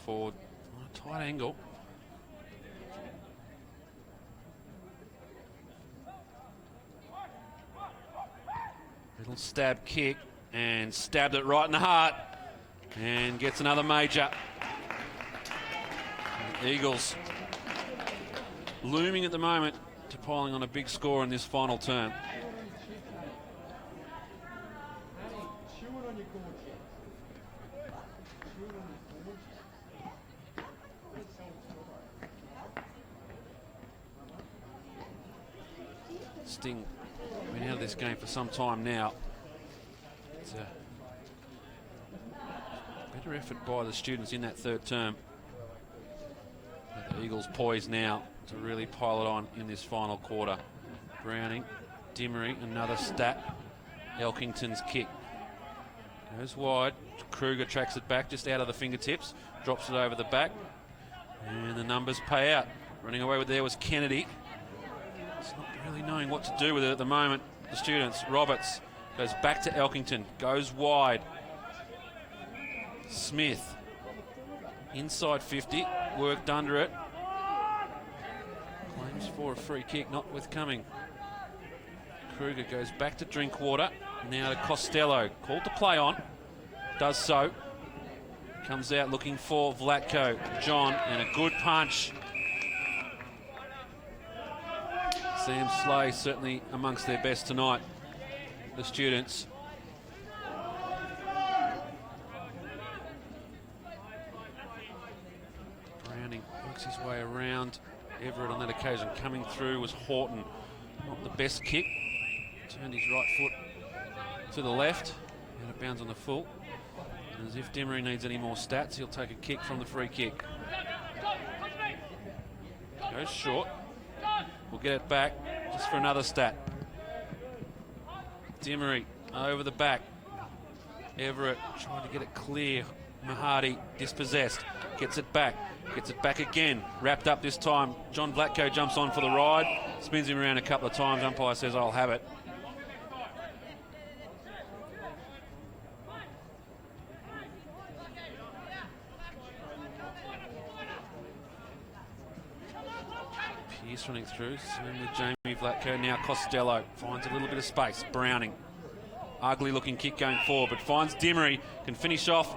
Forward, on a tight angle. Little stab kick. And stabbed it right in the heart and gets another major. The Eagles looming at the moment to piling on a big score in this final term. Sting been out of this game for some time now. It's a better effort by the students in that third term. The Eagles poised now to really pile it on in this final quarter. Browning, Dimmery, another stat. Elkington's kick goes wide. Kruger tracks it back just out of the fingertips, drops it over the back, and the numbers pay out. Running away with there was Kennedy. It's not really knowing what to do with it at the moment. The students, Roberts goes back to Elkington, goes wide. Smith, inside 50, worked under it. Claims for a free kick, not with coming. Kruger goes back to Drinkwater, now to Costello, called to play on, does so. Comes out looking for Vlatko, John, and a good punch. Sam Slay certainly amongst their best tonight, the students. Browning works his way around. Everett on that occasion coming through was Horton. Not the best kick. Turned his right foot to the left. Out of bounds on the full. And as if Dimmery needs any more stats, he'll take a kick from the free kick. Goes short. We'll get it back just for another stat. Dimmery over the back. Everett trying to get it clear. Mahadi dispossessed. Gets it back. Gets it back again. Wrapped up this time. John Vlatko jumps on for the ride. Spins him around a couple of times. Umpire says, I'll have it. Pierce running through. Same with Jamie Vlatko. Now Costello finds a little bit of space. Browning. Ugly looking kick going forward, but finds Dimmery. Can finish off.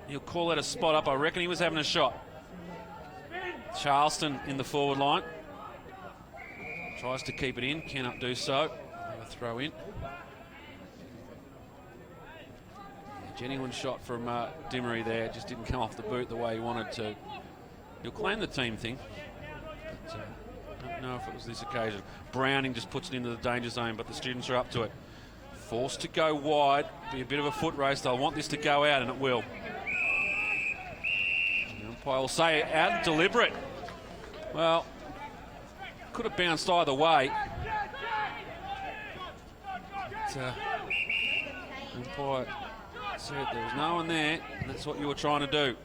He'll call it a spot up. I reckon he was having a shot. Charleston in the forward line. Tries to keep it in. Cannot do so. A throw in. Genuine shot from Dimmery there. Just didn't come off the boot the way he wanted to. He'll claim the team thing. But, I don't know if it was this occasion. Browning just puts it into the danger zone, but the students are up to it. Forced to go wide. Be a bit of a foot race. They'll want this to go out, and it will. The umpire will say out, deliberate. Well, could have bounced either way. But, umpire said there was no one there, and that's what you were trying to do.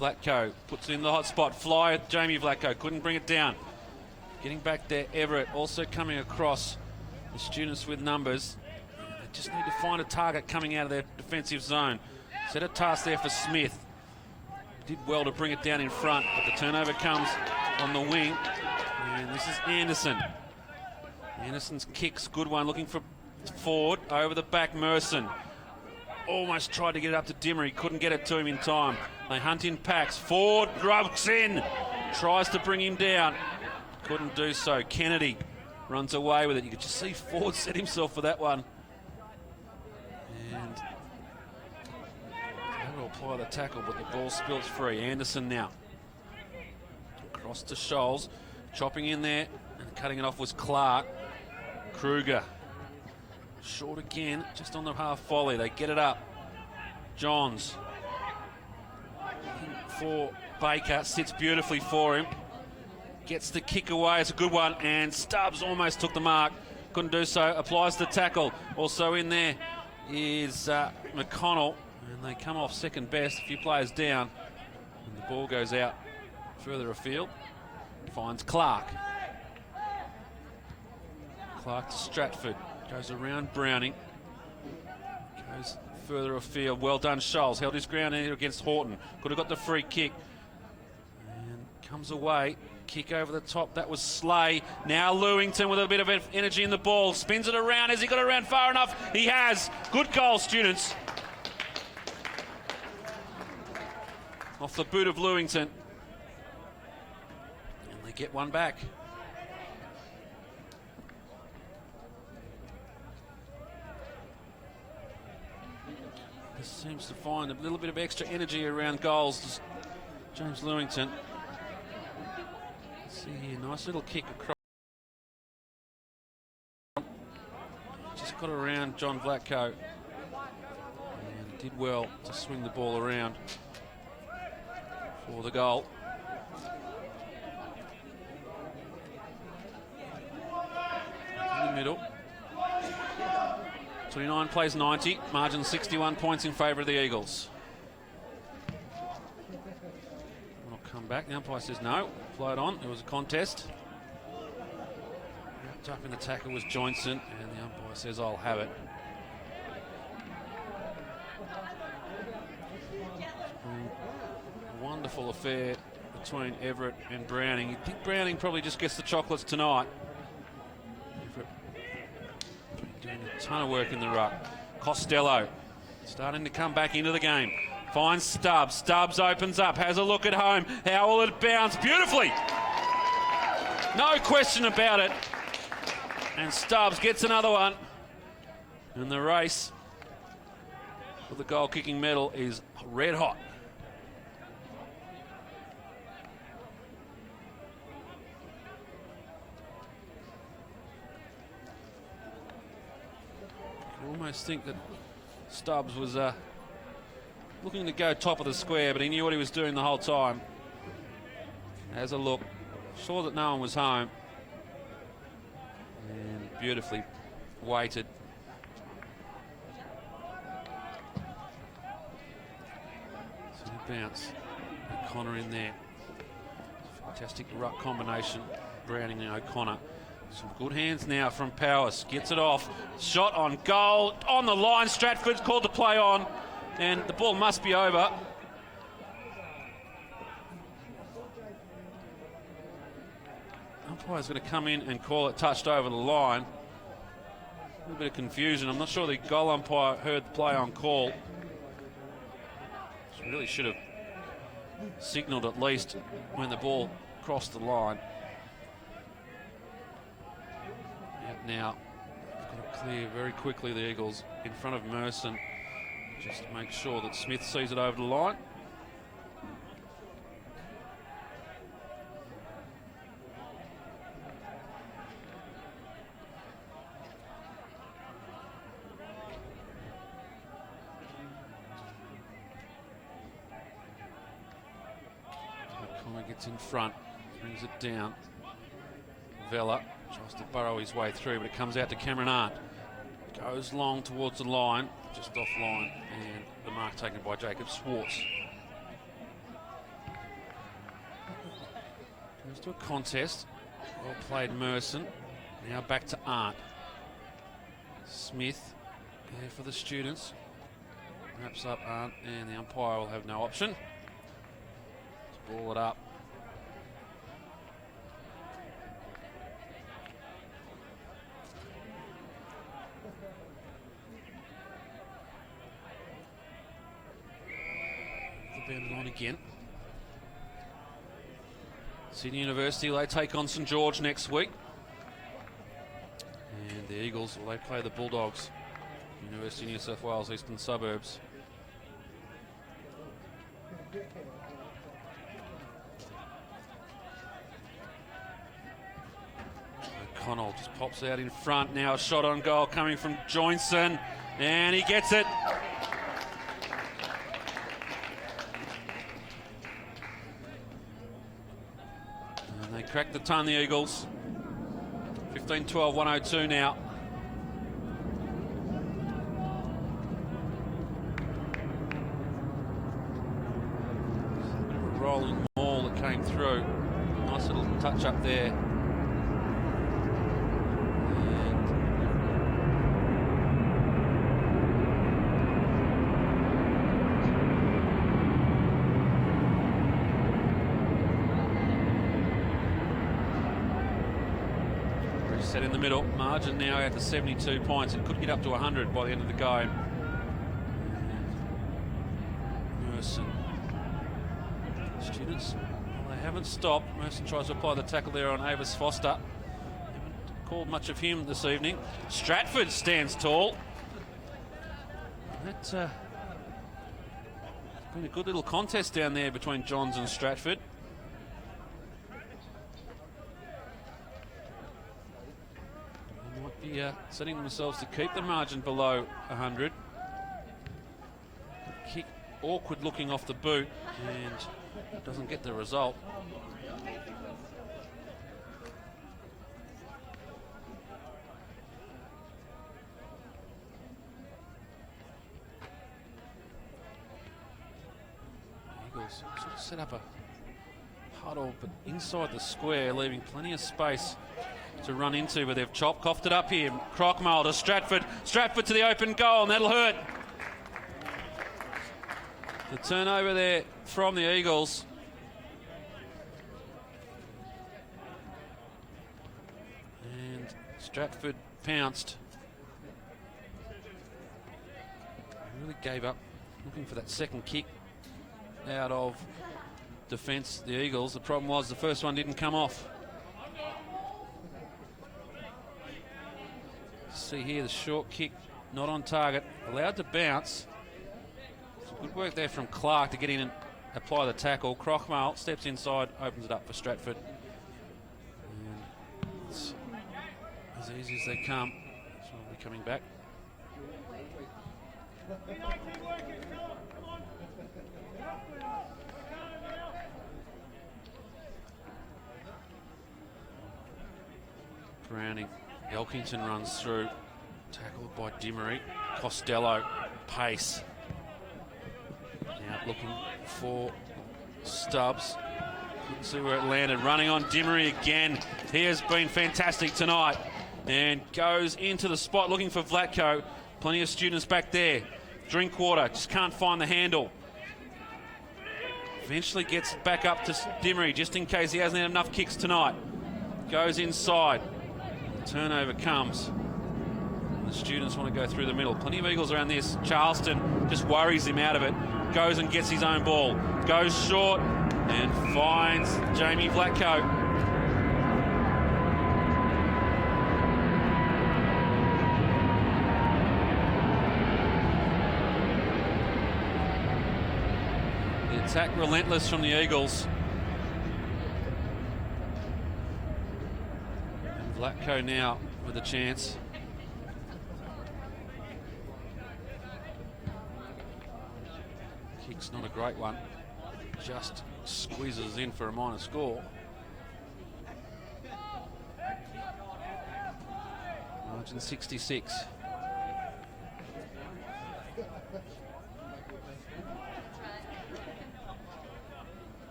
Vlatko puts it in the hot spot. Fly, Jamie Vlatko couldn't bring it down. Getting back there, Everett also coming across. The students with numbers. They just need to find a target coming out of their defensive zone. Set a task there for Smith. Did well to bring it down in front, but the turnover comes on the wing. And this is Anderson. Anderson's kick's good one, looking for Ford. Over the back, Merson. Almost tried to get it up to Dimmery, couldn't get it to him in time. They hunt in packs. Ford drugs in. Tries to bring him down. Couldn't do so. Kennedy runs away with it. You could just see Ford set himself for that one. And they will apply the tackle, but the ball spills free. Anderson now. Across to Scholes. Chopping in there and cutting it off was Clark. Kruger. Short again, just on the half volley. They get it up. Johns. For Baker. Sits beautifully for him. Gets the kick away. It's a good one. And Stubbs almost took the mark. Couldn't do so. Applies the tackle. Also in there is McConnell. And they come off second best. A few players down. And the ball goes out further afield. Finds Clark. Clark to Stratford. Goes around Browning. Goes further afield. Well done, Scholes. Held his ground here against Horton. Could have got the free kick. And comes away. Kick over the top. That was Slay. Now Lewington with a bit of energy in the ball. Spins it around. Has he got it around far enough? He has. Good goal, students. Off the boot of Lewington. And they get one back. This seems to find a little bit of extra energy around goals. James Lewington. Let's see here, nice little kick across. Just got around John Vlatko. And did well to swing the ball around for the goal. middle. 29 plays 90, margin 61 points in favour of the Eagles. Will come back. The umpire says no. Float on. It was a contest. Wrapped up in the tackle was Johnson, and the umpire says I'll have it. A wonderful affair between Everett and Browning. You'd think Browning probably just gets the chocolates tonight. Everett doing a ton of work in the ruck. Costello starting to come back into the game. Finds Stubbs. Stubbs opens up, has a look at home. How will it bounce? Beautifully! No question about it. And Stubbs gets another one. And the race for the goal-kicking medal is red hot. You almost think that Stubbs was looking to go top of the square, but he knew what he was doing the whole time. Has a look, saw that no one was home, and beautifully weighted. So the bounce, O'Connor in there. Fantastic ruck combination, Browning and O'Connor. Some good hands now from Powers. Gets it off. Shot on goal. On the line. Stratford's called to play on. And the ball must be over. Umpire's going to come in and call it touched over the line. A little bit of confusion. I'm not sure the goal umpire heard the play on call. Really should have signalled at least when the ball crossed the line. Now, they've got to clear very quickly the Eagles in front of Merson. Just to make sure that Smith sees it over the line. O'Connor gets in front, brings it down. Vella tries to burrow his way through, but it comes out to Cameron Arndt. Goes long towards the line, just off line, and the mark taken by Jacob Schwartz. Goes to a contest. Well played Merson. Now back to Arndt. Smith there for the students. Wraps up Arndt, and the umpire will have no option. To ball it up. On again. Sydney University, they take on St George next week. And the Eagles, well, they play the Bulldogs. University of New South Wales, Eastern Suburbs. O'Connell just pops out in front. Now a shot on goal coming from Joynson. And he gets it. They cracked the ton, the Eagles. 15-12, 102 now. A bit of a rolling maul that came through. Nice little touch up there. Set in the middle, margin now out to 72 points. It could get up to 100 by the end of the game. Merson. Students, well, they haven't stopped. Merson tries to apply the tackle there on Avis Foster. Haven't called much of him this evening. Stratford stands tall. That's been a good little contest down there between Johns and Stratford. Setting themselves to keep the margin below 100. Kick awkward looking off the boot and doesn't get the result. Eagles sort of set up a huddle, but inside the square, leaving plenty of space to run into, but they've coughed it up here. Crockmole to Stratford. Stratford to the open goal, and that'll hurt. The turnover there from the Eagles. And Stratford pounced. Really gave up, looking for that second kick out of defence, the Eagles. The problem was the first one didn't come off. See here, the short kick, not on target, allowed to bounce. Some good work there from Clark to get in and apply the tackle. Crockmole steps inside, opens it up for Stratford. And it's as easy as they come. So we'll be coming back. Browning. Elkington runs through, tackled by Dimmery. Costello, pace. Now looking for Stubbs. Couldn't see where it landed. Running on Dimmery again. He has been fantastic tonight. And goes into the spot looking for Vlatko. Plenty of students back there. Drinkwater, just can't find the handle. Eventually gets back up to Dimmery just in case he hasn't had enough kicks tonight. Goes inside. Turnover comes. And the students want to go through the middle. Plenty of Eagles around this. Charleston just worries him out of it. Goes and gets his own ball. Goes short and finds Jamie Vlatko. The attack relentless from the Eagles. Vlatko now with a chance. Kick's not a great one. Just squeezes in for a minor score. Margin 66.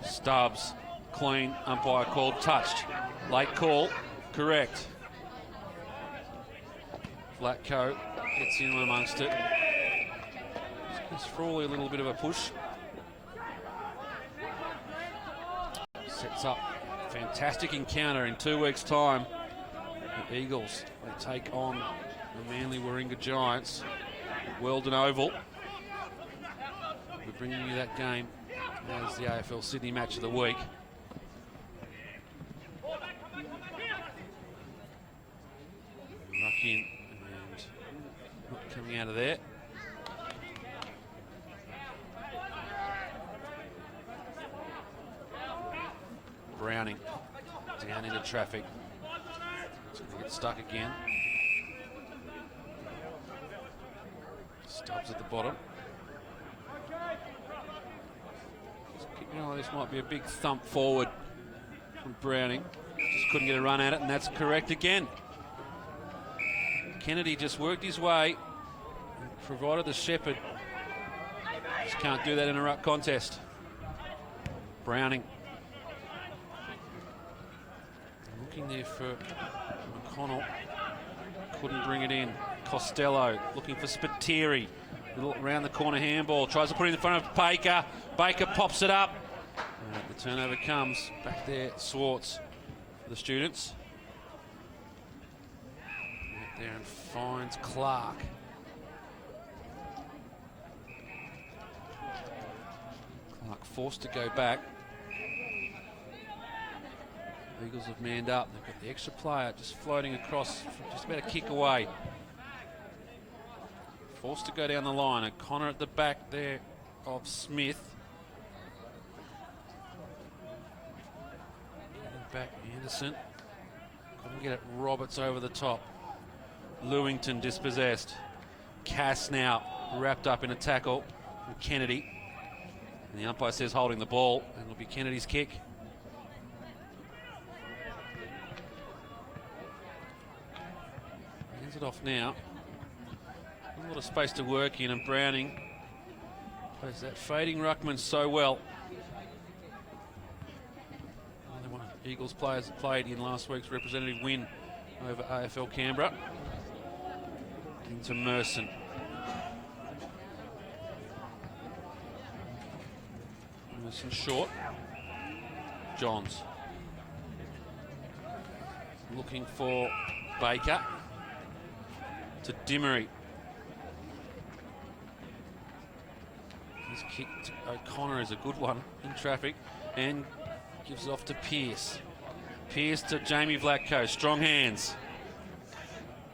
Stubbs, clean, umpire called touched. Late call, correct. Vlatko gets in amongst it. Gives Frawley a little bit of a push. Sets up a fantastic encounter in 2 weeks' time. The Eagles, they take on the Manly Warringah Giants at Weldon Oval. We're bringing you that game as the AFL Sydney match of the week. Ruck in and not coming out of there. Browning down into traffic. It's going to get stuck again. Stubbs at the bottom. You know, this might be a big thump forward from Browning. Just couldn't get a run at it, and that's correct again. Kennedy just worked his way, provided the shepherd. Just can't do that in a ruck contest. Browning. Looking there for McConnell. Couldn't bring it in. Costello looking for Spiteri. Little around the corner handball. Tries to put it in front of Baker. Baker pops it up. And the turnover comes. Back there, Swartz for the students. Right there and finds Clark. Clark forced to go back. Eagles have manned up. They've got the extra player just floating across, just about a kick away. Forced to go down the line. And Connor at the back there of Smith. Getting back Anderson. Couldn't get it. Roberts over the top. Lewington dispossessed. Cass now wrapped up in a tackle from Kennedy. And the umpire says holding the ball, and it'll be Kennedy's kick. it off now. A lot of space to work in, and Browning plays that fading ruckman so well. Another one of Eagles players that played in last week's representative win over AFL Canberra. Into Merson. Merson short. Johns. Looking for Baker. To Dimmery. His kick to O'Connor is a good one in traffic and gives it off to Pearce. Pearce to Jamie Vlatko. Strong hands.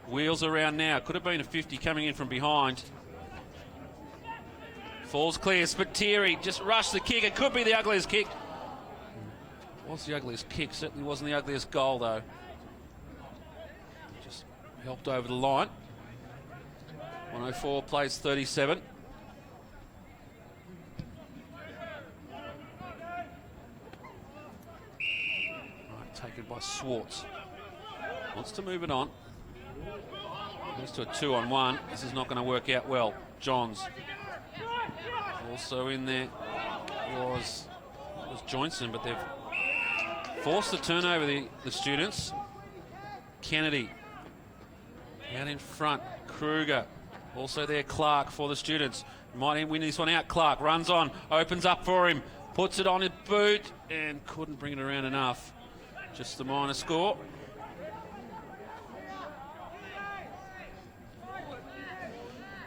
Wheels around now. Could have been a 50 coming in from behind. Falls clear. Spiteri just rushed the kick. It could be the ugliest kick. Was the ugliest kick. Certainly wasn't the ugliest goal, though. Just helped over the line. 104 plays 37. Right, taken by Swartz. Wants to move it on. Goes to a 2-on-1. This is not going to work out well. Johns. Also in there was Johnson, but they've forced the turnover, the students. Kennedy out in front. Kruger. Also there, Clark for the students. Might win this one out. Clark runs on, opens up for him, puts it on his boot, and couldn't bring it around enough. Just the minor score.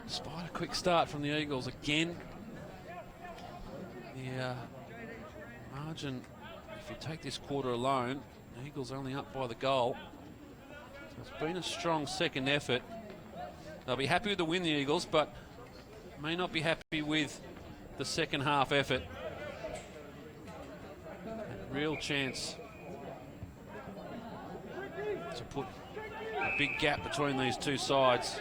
Despite a quick start from the Eagles again, the margin, if you take this quarter alone, the Eagles only up by the goal. So it's been a strong second effort. They'll be happy with the win, the Eagles, but may not be happy with the second half effort. A real chance to put a big gap between these two sides.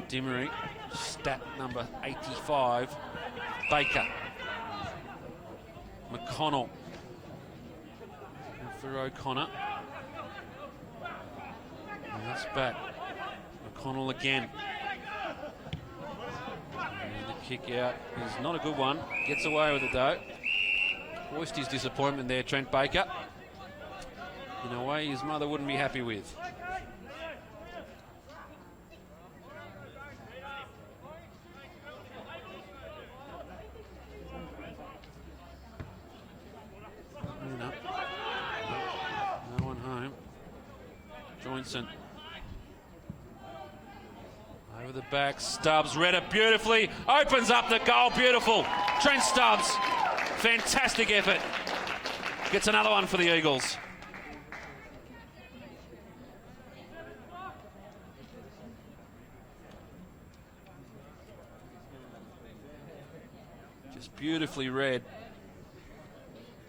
Dimmery, stat number 85. Baker. McConnell. And for O'Connor. And that's back. McConnell again. And the kick out is not a good one. Gets away with it though. Voiced his disappointment there, Trent Baker. In a way his mother wouldn't be happy with. No one home. Johnson. Over the back, Stubbs read it beautifully, opens up the goal, beautiful. Trent Stubbs, fantastic effort. Gets another one for the Eagles. Just beautifully read.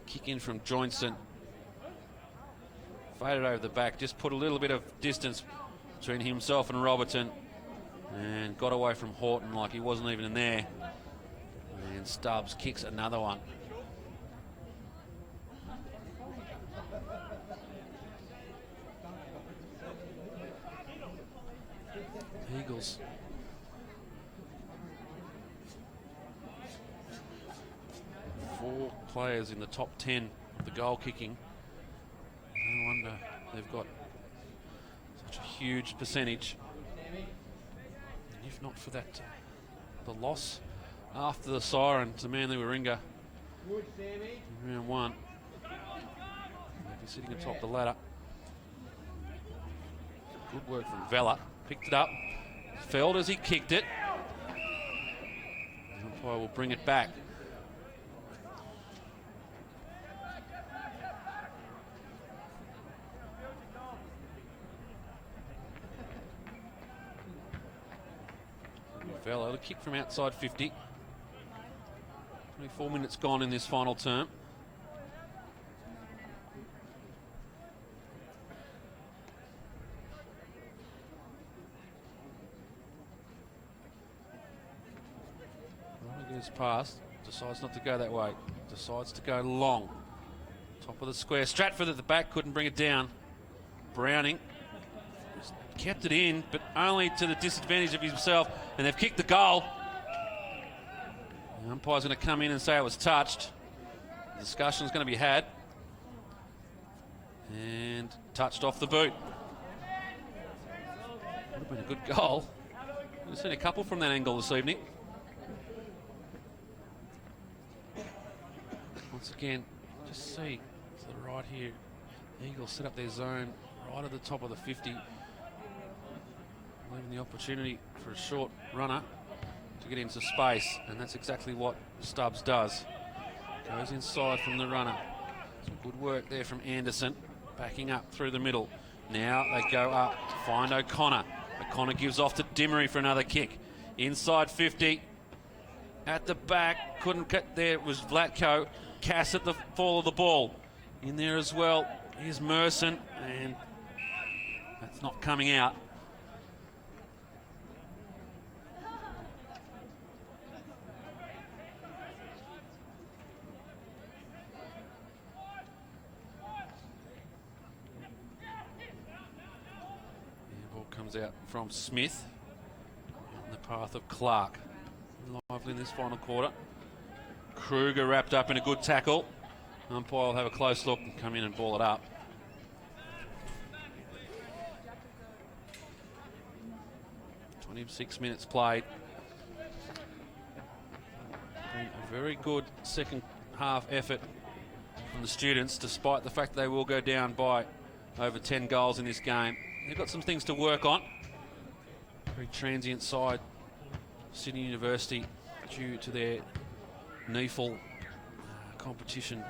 Kick in from Johnson. Faded over the back, just put a little bit of distance between himself and Robertson. And got away from Horton like he wasn't even in there. And Stubbs kicks another one. Eagles. Four players in the top 10 of the goal kicking. No wonder they've got such a huge percentage. If not for that, the loss after the siren to Manly Warringah in round one. They'll be sitting atop the ladder. Good work from Vella. Picked it up. Felled as he kicked it. The umpire will bring it back. Vella, a kick from outside 50. 24 minutes gone in this final term. Goes past, decides not to go that way, decides to go long. Top of the square, Stratford at the back, couldn't bring it down. Browning kept it in, but only to the disadvantage of himself, and they've kicked the goal. The umpire's going to come in and say it was touched. The discussion's going to be had. And touched off the boot. Would have been a good goal. We've seen a couple from that angle this evening. Once again, just see to the right here. Eagles set up their zone right at the top of the 50. Leaving the opportunity for a short runner to get into space, and that's exactly what Stubbs does. Goes inside from the runner. Some good work there from Anderson, backing up through the middle. Now they go up to find O'Connor. O'Connor gives off to Dimmery for another kick. Inside 50. At the back, couldn't get there. It was Vlatko. Cass at the fall of the ball. In there as well. Here's Merson, and that's not coming out. Comes out from Smith in the path of Clark. Lively in this final quarter. Kruger wrapped up in a good tackle. Umpire will have a close look and come in and ball it up. "26 minutes played. Been a very good second half effort from the students, despite the fact they will go down by over 10 goals in this game. They've got some things to work on. Very transient side, Sydney University, due to their NEFL competition.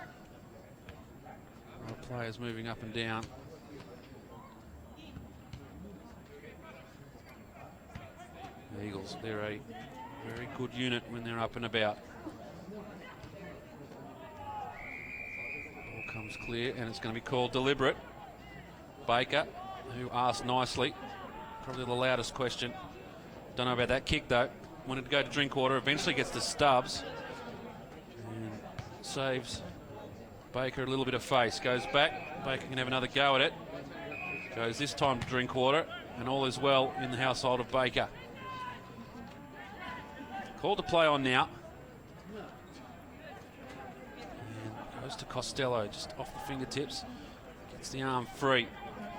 Players moving up and down. The Eagles, they're a very good unit when they're up and about. Ball comes clear, and it's going to be called deliberate. Baker, who asked nicely, probably the loudest question. Don't know about that kick though. Wanted to go to Drinkwater, eventually gets to Stubbs and saves Baker a little bit of face. Goes back, Baker can have another go at it. Goes this time to Drinkwater, and all is well in the household of Baker. Call to play on now. And goes to Costello, just off the fingertips. Gets the arm free.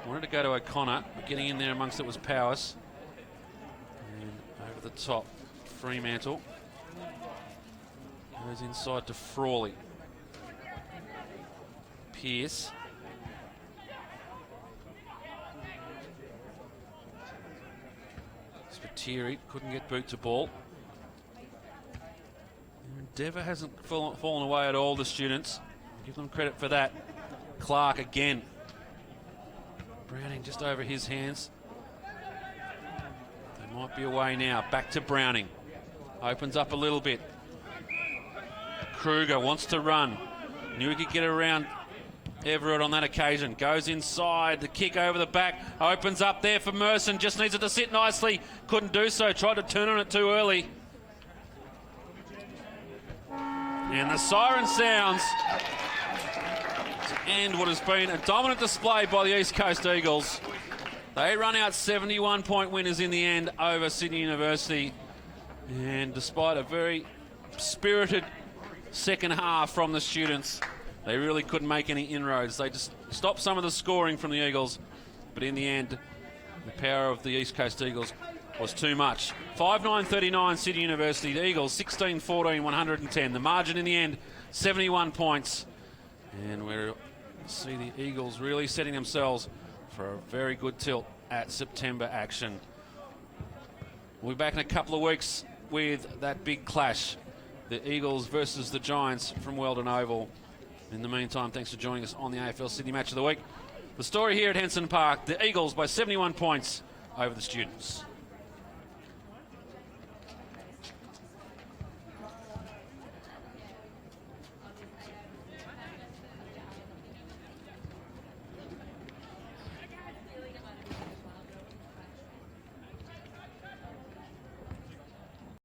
Wanted to go to O'Connor, but getting in there amongst it was Powers. And over the top, Fremantle. Goes inside to Frawley. Pearce. Spiteri couldn't get boot to ball. Endeavour hasn't fallen away at all, the students. Give them credit for that. Clark again. Browning just over his hands. They might be away now. Back to Browning. Opens up a little bit. Kruger wants to run. Knew he could get around Everett on that occasion. Goes inside. The kick over the back. Opens up there for Merson. Just needs it to sit nicely. Couldn't do so. Tried to turn on it too early. And the siren sounds to end what has been a dominant display by the East Coast Eagles. They run out 71-point winners in the end over Sydney University. And despite a very spirited second half from the students, they really couldn't make any inroads. They just stopped some of the scoring from the Eagles. But in the end, the power of the East Coast Eagles was too much. 5-9-39 Sydney University. The Eagles 16-14, 110. The margin in the end, 71 points. And we'll see the Eagles really setting themselves for a very good tilt at September action. We'll be back in a couple of weeks with that big clash. The Eagles versus the Giants from Weldon Oval. In the meantime, thanks for joining us on the AFL Sydney Match of the Week. The story here at Henson Park, the Eagles by 71 points over the students.